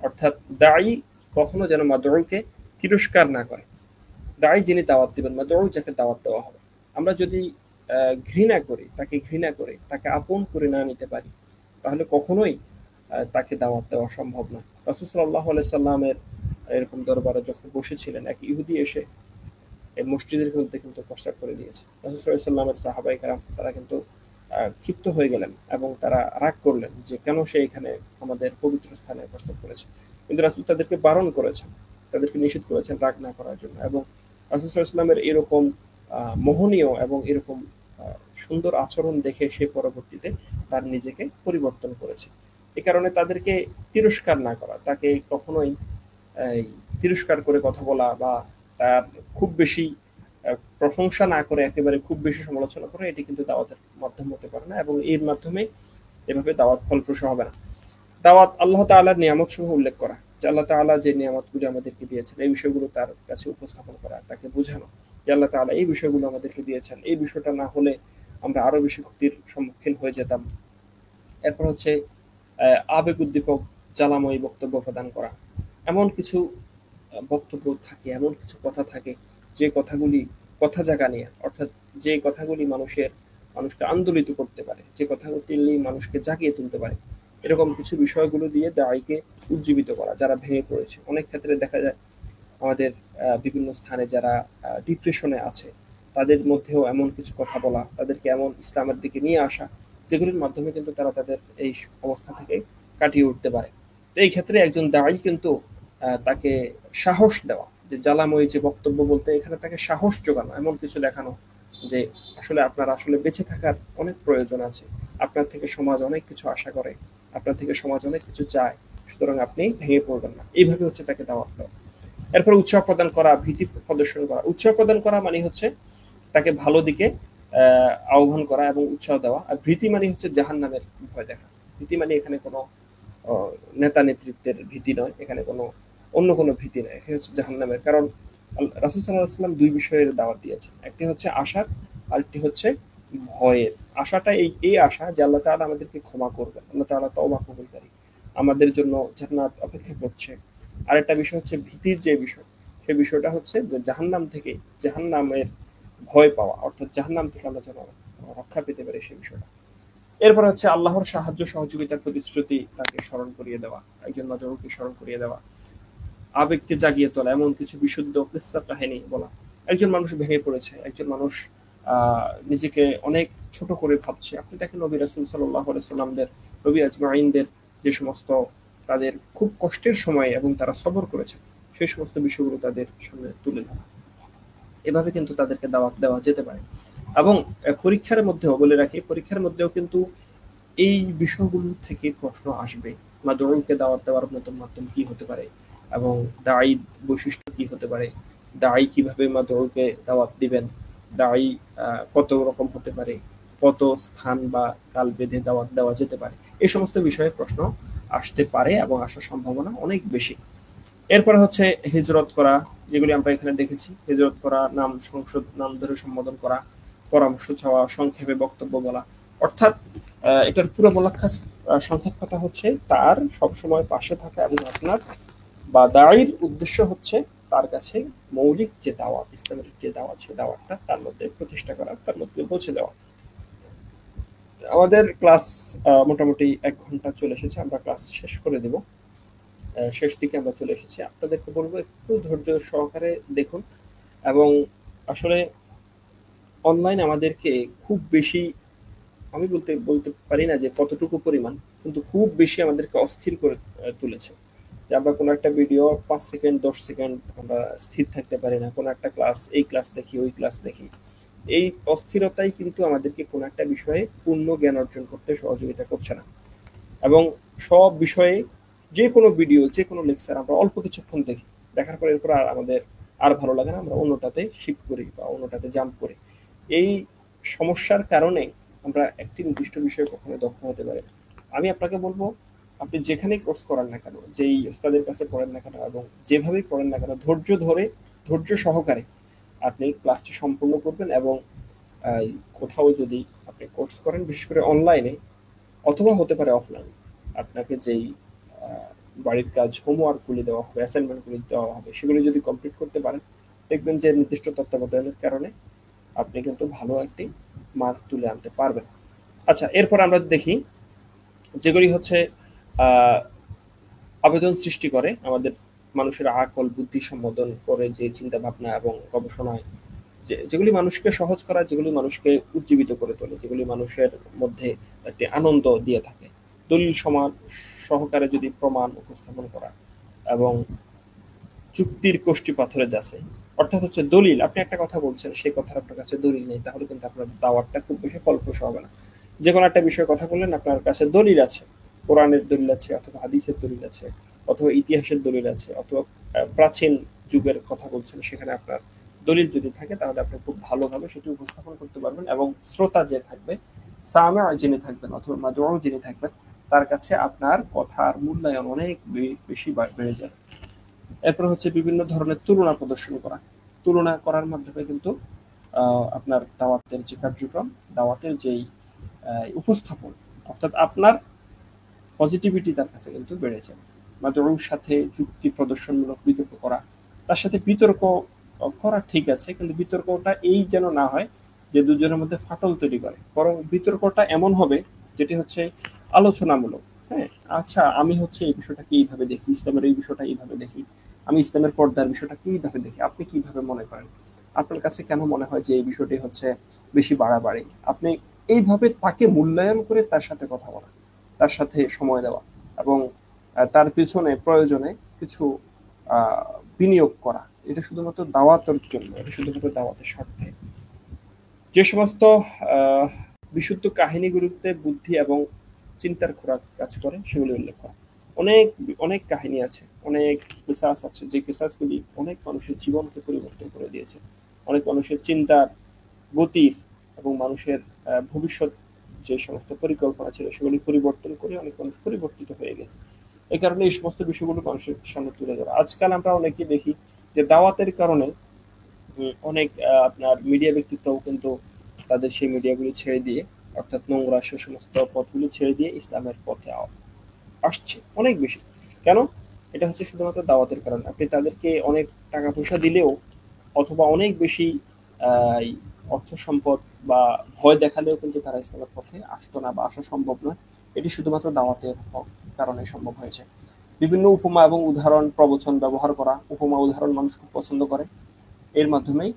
অর্থাৎ দায়ী কখনো যেন মাদউকে তিরস্কার না করে। দায়ী যিনি দাওয়াত দিবেন, মাদউ যাকে দাওয়াত দেওয়া হবে, আমরা যদি ঘৃণা করি, তাকে ঘৃণা করে তাকে আপন করে না নিতে পারি, তাহলে কখনোই তাকে দাওয়াত দেওয়া সম্ভব না। রাসূল সাল্লাল্লাহু আলাইহি সাল্লামের এরকম দরবারে যখন বসেছিলেন, এক ইহুদি এসে এই মসজিদের মধ্যে কিন্তু প্রস্তাব করে দিয়েছে। রাসূল সাল্লাল্লাহু আলাইহি ওয়াসাল্লামের সাহাবায়ে কেরাম তারা কিন্তু ক্ষিপ্ত হয়ে গেলেন এবং তারা রাগ করলেন যে কেন সে এখানে আমাদের পবিত্র স্থানে প্রস্তাব করেছে। কিন্তু রাসূল তাদেরকে বারণ করেছেন, তাদেরকে নিষেধ করেছেন রাগ না করার জন্য। এবং রাসূল সাল্লাল্লাহু আলাইহি ওয়াসাল্লামের এরকম মোহনীয় এবং এরকম সুন্দর আচরণ দেখে সে পরবর্তীতে তার নিজেকে পরিবর্তন করেছে। এ কারণে তাদেরকে তিরস্কার না করা, তাকে কখনোই এই তিরস্কার করে কথা বলা বা তার খুব বেশি প্রশংসা না করে একেবারে খুব বেশি সমালোচনা করে, এটি কিন্তু দাওয়াতের মাধ্যম হতে পারে না এবং এর মাধ্যমে এভাবে দাওয়াত ফলপ্রসূ হবে না। দাওয়াত আল্লাহ তাআলার নিয়ামত সমূহ উল্লেখ করা, যে আল্লাহ তাআলা যে নিয়ামতগুলি আমাদেরকে দিয়েছেন এই বিষয়গুলো তার কাছে উপস্থাপন করা, তাকে বোঝানো যে আল্লাহ তাআলা এই বিষয়গুলো আমাদেরকে দিয়েছেন, এই বিষয়টা না হলে আমরা আরো বেশি ক্ষতির সম্মুখীন হয়ে যেতাম। এরপর হচ্ছে আবেগ উদ্দীপক জ্বালাময়ী বক্তব্য প্রদান করা। এমন কিছু বক্তব্য থাকে, এমন কিছু কথা থাকে যে কথাগুলি কথা জাগা নিয়ে, অর্থাৎ যে কথাগুলি মানুষকে আন্দোলিত করতে পারে, যে কথাগুলি মানুষকে জাগিয়ে তুলতে পারে, এরকম কিছু বিষয়গুলো দিয়ে দায়ীকে উজ্জীবিত করা যারা ভেঙে পড়েছে। অনেক ক্ষেত্রে দেখা যায় আমাদের বিভিন্ন স্থানে যারা ডিপ্রেশনে আছে তাদের মধ্যেও এমন কিছু কথা বলা, তাদেরকে এমন ইসলামের দিকে নিয়ে আসা যেগুলির মাধ্যমে কিন্তু তারা তাদের এই অবস্থা থেকে কাটিয়ে উঠতে পারে। তো এই ক্ষেত্রে একজন দায়ী কিন্তু তাকে সাহস দেওয়া, যে জ্বালাময়ী যে বক্তব্য বলতে এখানে তাকে সাহস যোগানো, এমন কিছু দেখানো যে আসলে আপনার আসলে বেঁচে থাকার অনেক প্রয়োজন আছে, আপনার থেকে সমাজ অনেক কিছু আশা করে, আপনার থেকে সমাজ অনেক কিছু চায়, সুতরাং আপনি ভেঙে পড়বেন না, এইভাবে হচ্ছে তাকে দাওয়াত দেওয়া। এরপর উৎসাহ প্রদান করা, ভীতি প্রদর্শন করা। উৎসাহ প্রদান করা মানে হচ্ছে তাকে ভালো দিকে আহ্বান করা এবং উৎসাহ দেওয়া। আর ভীতি মানে হচ্ছে জাহান্নামের ভয় দেখা। ভীতি মানে এখানে কোনো নেতা নেতৃত্বের ভীতি নয়, এখানে কোনো অন্য কোনো ভীতি নয়, এখানে হচ্ছে জাহান্নামের। কারণ রাসূল সাল্লাল্লাহু আলাইহি ওয়াসাল্লাম দুই বিষয়ের দাওয়াত দিয়েছেন, একটি হচ্ছে আশার, আরেকটি হচ্ছে ভয়ের। আশাটা এই আশা যে আল্লাহ তাআলা আমাদেরকে ক্ষমা করবেন, আল্লাহ তাআলা তওবা কবুলকারী, আমাদের জন্য জান্নাত অপেক্ষা করছে। আরেকটা বিষয় হচ্ছে ভীতির যে বিষয়, সেই বিষয়টা হচ্ছে যে জাহান্নামের ভয় পাওয়া, অর্থাৎ জাহান্নাম থেকে আমরা যেন রক্ষা পেতে পারি সেই বিষয়টা। এরপর হচ্ছে আল্লাহর সাহায্য সহযোগিতার প্রতিশ্রুতি তাকে স্মরণ করিয়ে দেওয়া, একজন মাদরুকে স্মরণ করিয়ে দেওয়া, আবেগকে জাগিয়ে তোলা, এমন কিছু বিশুদ্ধ কিসসা কাহিনী বলা। একজন মানুষ ভেঙে পড়েছে, একজন মানুষ নিজেকে অনেক ছোট করে ভাবছে। আপনি দেখেন নবী রাসূল সাল্লাল্লাহু আলাইহি সাল্লামদের, নবী আজমাইনদের যে সমস্ত তাদের খুব কষ্টের সময় এবং তারা সবর করেছে, সেই সমস্ত বিষয়গুলো তাদের সামনে তুলে ধরা। এভাবে কিন্তু তাদেরকে দাওয়াত দেওয়া যেতে পারে। এবং পরীক্ষার মধ্যেও বলে রাখি, পরীক্ষার মধ্যেও কিন্তু এই বিষয়গুলো থেকে প্রশ্ন আসবে। মাদউকে দাওয়াত দেওয়ার নতুন মাধ্যম কি হতে পারে এবং দায়ী বৈশিষ্ট্য কি হতে পারে, দায়ী কিভাবে মাদউকে দাওয়াত দিবেন, দায়ী কত রকম হতে পারে, কত স্থান বা কাল বেঁধে দাওয়াত দেওয়া যেতে পারে, এই সমস্ত বিষয়ে প্রশ্ন আসতে পারে এবং আসার সম্ভাবনা অনেক বেশি। এরপরে হচ্ছে হিজরত করা, যেগুলি আমরা এখানে দেখেছি। হিজরত করা, নাম ধরে সম্বোধন করা, পরামর্শ চাওয়া, সংক্ষেপে বক্তব্য বলা। অর্থাৎ এটার পুরো মোলাক্কাস সংক্ষেপ কথা হচ্ছে তার সবসময় পাশে থাকা এবং আপনার বা দায়ীর উদ্দেশ্য হচ্ছে তার কাছে মৌলিক যে দাওয়াত, ইসলামের যে দাওয়াত, সেই দাওয়াতটা তার মধ্যে প্রতিষ্ঠা করা, তার মধ্যে পৌঁছে দেওয়া। আমাদের ক্লাস মোটামুটি ১ ঘন্টা চলে এসেছে, আমরা ক্লাস শেষ করে দেব। শেষ দিকে আমরা চলে এসেছি। আপনাদেরকে বলবো একটু ধৈর্য সহকারে দেখুন এবং আসলে অনলাইন আমাদেরকে খুব বেশি, আমি বলতে পারি না যে কতটুকু পরিমাণ, কিন্তু খুব বেশি আমাদেরকে অস্থির করে তুলেছে। যে আমরা কোনো একটা ভিডিও ৫ সেকেন্ড ১০ সেকেন্ড আমরা স্থির থাকতে পারি না। কোনো একটা ক্লাস, এই ক্লাস দেখি, ওই ক্লাস দেখি। এই অস্থিরতাই কিন্তু আমাদেরকে কোনো একটা বিষয়ে পূর্ণ জ্ঞান অর্জন করতে সহযোগিতা করছে না। এবং সব বিষয়ে যে কোনো ভিডিও, যে কোনো লেকচার আমরা অল্প কিছুক্ষণ দেখি, দেখার পর এরপর আর আমাদের আর ভালো লাগে না, আমরা অন্যটাতে শিফট করি বা অন্যটাতে জাম্প করি। এই সমস্যার কারণে আমরা একটি নির্দিষ্ট বিষয়ে কখনো দক্ষ হতে পারি না। আমি আপনাকে বলবো, আপনি যেখানেই কোর্স করেন না কেন, যেই ওস্তাদের কাছে পড়েন না কেন এবং যেভাবেই পড়েন না কেন, ধৈর্য ধরে, ধৈর্য সহকারে আপনি ক্লাসটি সম্পূর্ণ করবেন। এবং কোথাও যদি আপনি কোর্স করেন, বিশেষ করে অনলাইনে অথবা হতে পারে অফলাইনে, আপনাকে যেই বাড়ির কাজ, হোমওয়ার্কগুলি দেওয়া হবে, অ্যাসাইনমেন্টগুলি দেওয়া হবে, সেগুলি যদি কমপ্লিট করতে পারেন, দেখবেন যে নির্দিষ্ট তত্ত্বাবধানের কারণে আপনি কিন্তু ভালো একটি মার্ক তুলে আনতে পারবেন। আচ্ছা, এরপর আমরা দেখি যেগুলি হচ্ছে আবেদন সৃষ্টি করে আমাদের মানুষের আকল বুদ্ধি সম্বোধন করে যে চিন্তা ভাবনা এবং গবেষণায় যেগুলি মানুষকে সহজ করা, যেগুলি মানুষকে উজ্জীবিত করে তোলে, যেগুলি মানুষের মধ্যে একটি আনন্দ দিয়ে থাকে, দলিল সমান সহকারে যদি প্রমাণ উপস্থাপন করা এবং যুক্তির কোষ্ঠী পাথরে যাচাই, অর্থাৎ হচ্ছে দলিল। আপনি একটা কথা বলছেন, সেই কথার আপনার কাছে দলিল নেই, তাহলে কিন্তু আপনার দাওয়াতটা খুব বেশি ফলপ্রসূ হবে না। যে কোনো একটা বিষয়ে কথা বললেন, আপনার কাছে দলিল আছে, কোরআনের দলিল আছে, অথবা হাদিসের দলিল আছে, অথবা ইতিহাসের দলিল আছে, অথবা প্রাচীন যুগের কথা বলছেন, সেখানে আপনার দলিল যদি থাকে তাহলে আপনি খুব ভালোভাবে সেটি উপস্থাপন করতে পারবেন, এবং শ্রোতা যে থাকবে, সামে যিনি থাকবেন অথবা মাদুউ যিনি থাকবেন, তার কাছে আপনার কথার মূল্যায়ন অনেক বেশি বেড়ে যায়। এরপর হচ্ছে বিভিন্ন ধরনের তুলনা প্রদর্শন করা। তুলনা করার মাধ্যমে কিন্তু আপনার দাওয়াতের যে কার্যক্রম, দাওয়াতের যেই উপস্থাপন, অর্থাৎ আপনার পজিটিভিটি তার কাছে কিন্তু বেড়ে যায়। মাদুউর সাথে যুক্তি প্রদর্শনমূলক বিতর্ক করা, তার সাথে বিতর্ক করা ঠিক আছে, কিন্তু বিতর্কটা এই যেন না হয় যে দুজনের মধ্যে ফাটল তৈরি করে, বরং বিতর্কটা এমন হবে যেটি হচ্ছে আলোচনামূলক। হ্যাঁ, আচ্ছা আমি হচ্ছে এই বিষয়টাকে এইভাবে দেখি, ইসলামের এই বিষয়টা এইভাবে দেখি, আমি ইসলামের পর্দার বিষয়টা কিভাবে দেখি, আপনি কিভাবে মনে করেন, আপনার কাছে কেন মনে হয় যে এই বিষয়টি হচ্ছে বেশি বাড়াবাড়ি, আপনি এইভাবে তাকে মূল্যায়ন করে তার সাথে কথা বলা, তার সাথে সময় দেওয়া, এবং তার পিছনে প্রয়োজনে কিছু আহ, বিনিয়োগ করা। এটা শুধুমাত্র দাওয়াতের জন্য, এটা শুধুমাত্র দাওয়াতের স্বার্থে। যে সমস্ত আহ, বিশুদ্ধ কাহিনীগুলোতে বুদ্ধি এবং চিন্তার খোরাক কাজ করে সেগুলি উল্লেখ করা। অনেক অনেক কাহিনী আছে, অনেক কেসাস আছে, যে কেসাসগুলি অনেক মানুষের জীবনকে পরিবর্তন করে দিয়েছে, অনেক মানুষের চিন্তার গতির এবং মানুষের ভবিষ্যৎ যে সমস্ত পরিকল্পনা ছিল সেগুলি পরিবর্তন করে অনেক মানুষ পরিবর্তিত হয়ে গেছে। এই কারণে এই সমস্ত বিষয়গুলো মানুষের সামনে তুলে ধরা। আজকাল আমরা অনেকে দেখি যে দাওয়াতের কারণে অনেক আপনার মিডিয়া ব্যক্তিত্বও কিন্তু তাদের সেই মিডিয়াগুলি ছেড়ে দিয়ে, অর্থাৎ নোংরা সে সমস্ত পথগুলি ছেড়ে দিয়ে ইসলামের পথে আসছে অনেক বেশি। কেন? এটা হচ্ছে শুধুমাত্র দাওয়াতের কারণে। আপনি তাদেরকে অনেক টাকা পয়সা দিলেও, অথবা অনেক বেশি আহ, অর্থ সম্পদ বা ভয় দেখালেও কিন্তু তারা ইসলামের পথে আসতো না বা আসা সম্ভব নয়। এটি শুধুমাত্র দাওয়াতের কারণে সম্ভব হয়েছে। বিভিন্ন উপমা এবং উদাহরণ প্রবচন ব্যবহার করা, উপমা উদাহরণ মানুষ খুব পছন্দ করে, এর মাধ্যমেই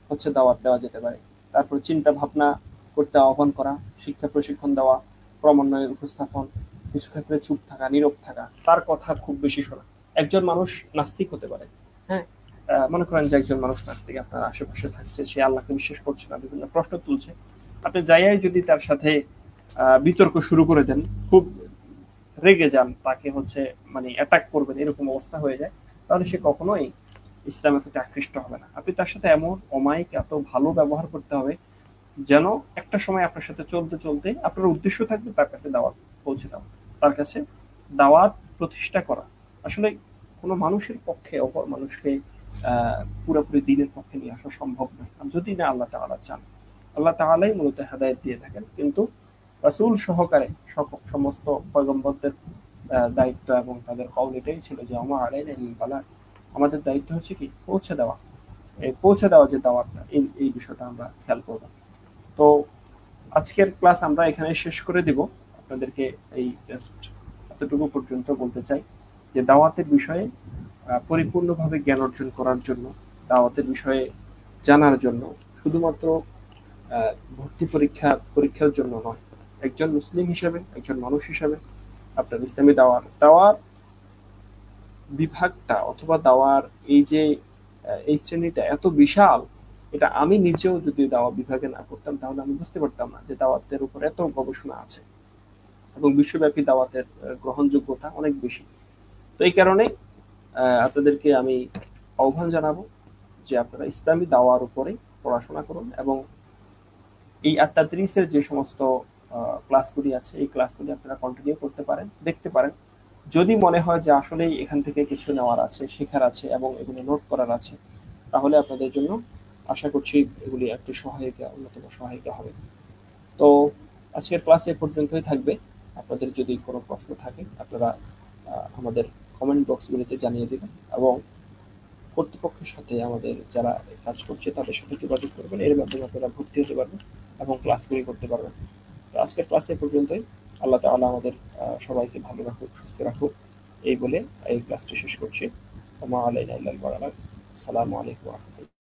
হচ্ছে দাওয়াত দেওয়া যেতে পারে। তারপর চিন্তা ভাবনা করতে আহ্বান করা, শিক্ষা প্রশিক্ষণ দেওয়া, ক্রমান্বয়ে উপস্থাপন, কিছু ক্ষেত্রে চুপ থাকা, নীরব থাকা, তার কথা খুব বেশি শোনা। একজন মানুষ নাস্তিক হতে পারে, হ্যাঁ, মনে করেন যে একজন মানুষ নাস্তিক আপনার আশেপাশে থাকছে, সে আল্লাহকে বিশ্বাস করছে না, বিভিন্ন প্রশ্ন তুলছে, আপনি যাইয়াই যদি তার সাথে বিতর্ক শুরু করে দেন, খুব রেগে যান, তাকে হচ্ছে মানে অ্যাটাক করবেন, এরকম অবস্থা হয়ে যায়, তাহলে সে কখনোই ইসলামের প্রতি আকৃষ্ট হবে না। আপনি তার সাথে এমন অমায়িক এত ভালো ব্যবহার করতে হবে যেন একটা সময় আপনার সাথে চলতে চলতে আপনার উদ্দেশ্য থাকবে তার কাছে দাওয়াত পৌঁছে দেওয়া, তার কাছে দাওয়াত প্রতিষ্ঠা করা। আসলে কোনো মানুষের পক্ষে অপর মানুষকে পুরোপুরি দিনের পক্ষে নিয়ে আসা সম্ভব নয়, যদি না আল্লাহ তাআলা চান। আল্লাহ তাআলাই মূলত হেদায়েত দিয়ে থাকেন, কিন্তু রাসূল সহকারে সমস্ত পয়গম্বরদের দায়িত্ব এবং তাদের কওল এটাই ছিল যে আমা আলাইনা ইল বালাগ, আমাদের দায়িত্ব হচ্ছে কি পৌঁছে দেওয়া। এই পৌঁছে দেওয়া যে দাওয়াতটা, এই বিষয়টা আমরা খেয়াল করব। তো আজকের ক্লাস আমরা এখানে শেষ করে দিব। আপনাদেরকে এই জাস্ট এতটুকু পর্যন্ত বলতে চাই যে দাওয়াতের বিষয়ে পরিপূর্ণভাবে জ্ঞান অর্জন করার জন্য, দাওয়াতের বিষয়ে জানার জন্য, শুধুমাত্র ভর্তি পরীক্ষার জন্য নয়, একজন মুসলিম হিসেবে, একজন মানুষ হিসেবে আপনার ইসলামী দাওয়ার বিভাগটা অথবা দাওয়ার এই যে এই শ্রেণীটা এত বিশাল, এটা আমি নিজেও যদি দাওয়া বিভাগে না করতাম তাহলে আমি বুঝতে পারতাম না যে দাওয়াতের উপর এত গবেষণা আছে এবং বিশ্বব্যাপী দাওয়াতের গ্রহণযোগ্যতা অনেক বেশি। তো এই কারণে আপনাদেরকে আমি আহ্বান জানাবো যে আপনারা ইসলামী দাওয়ার উপরে পড়াশোনা করুন, এবং এই আত্মাদ্রিসের যে সমস্ত ক্লাসগুলি আছে এই ক্লাসগুলি আপনারা কন্টিনিউ করতে পারেন, দেখতে পারেন। যদি মনে হয় যে আসলেই এখান থেকে কিছু নেওয়ার আছে, শেখার আছে এবং এগুলো নোট করার আছে, তাহলে আপনাদের জন্য আশা করছি এগুলি একটি সহায়িকা, অন্যতম সহায়িকা হবে। তো আজকের ক্লাস এ পর্যন্তই থাকবে। আপনাদের যদি কোনো প্রশ্ন থাকে আপনারা আমাদের কমেন্ট বক্সগুলিতে জানিয়ে দেবেন, এবং কর্তৃপক্ষের সাথে আমাদের যারা কাজ করছে তাদের সাথে যোগাযোগ করবেন, এর মাধ্যমে আপনারা ভর্তি হতে পারবেন এবং ক্লাসগুলি করতে পারবেন। তো আজকের ক্লাস এ পর্যন্তই। আল্লাহ তাআলা আমাদের সবাইকে ভালো রাখুক, সুস্থ রাখুক, এই বলে এই ক্লাসটি শেষ করছি। ওয়া মা আলাইনা ইল্লাল বালাগ। আসসালামু আলাইকুম ওয়া রাহমাতুল্লাহ।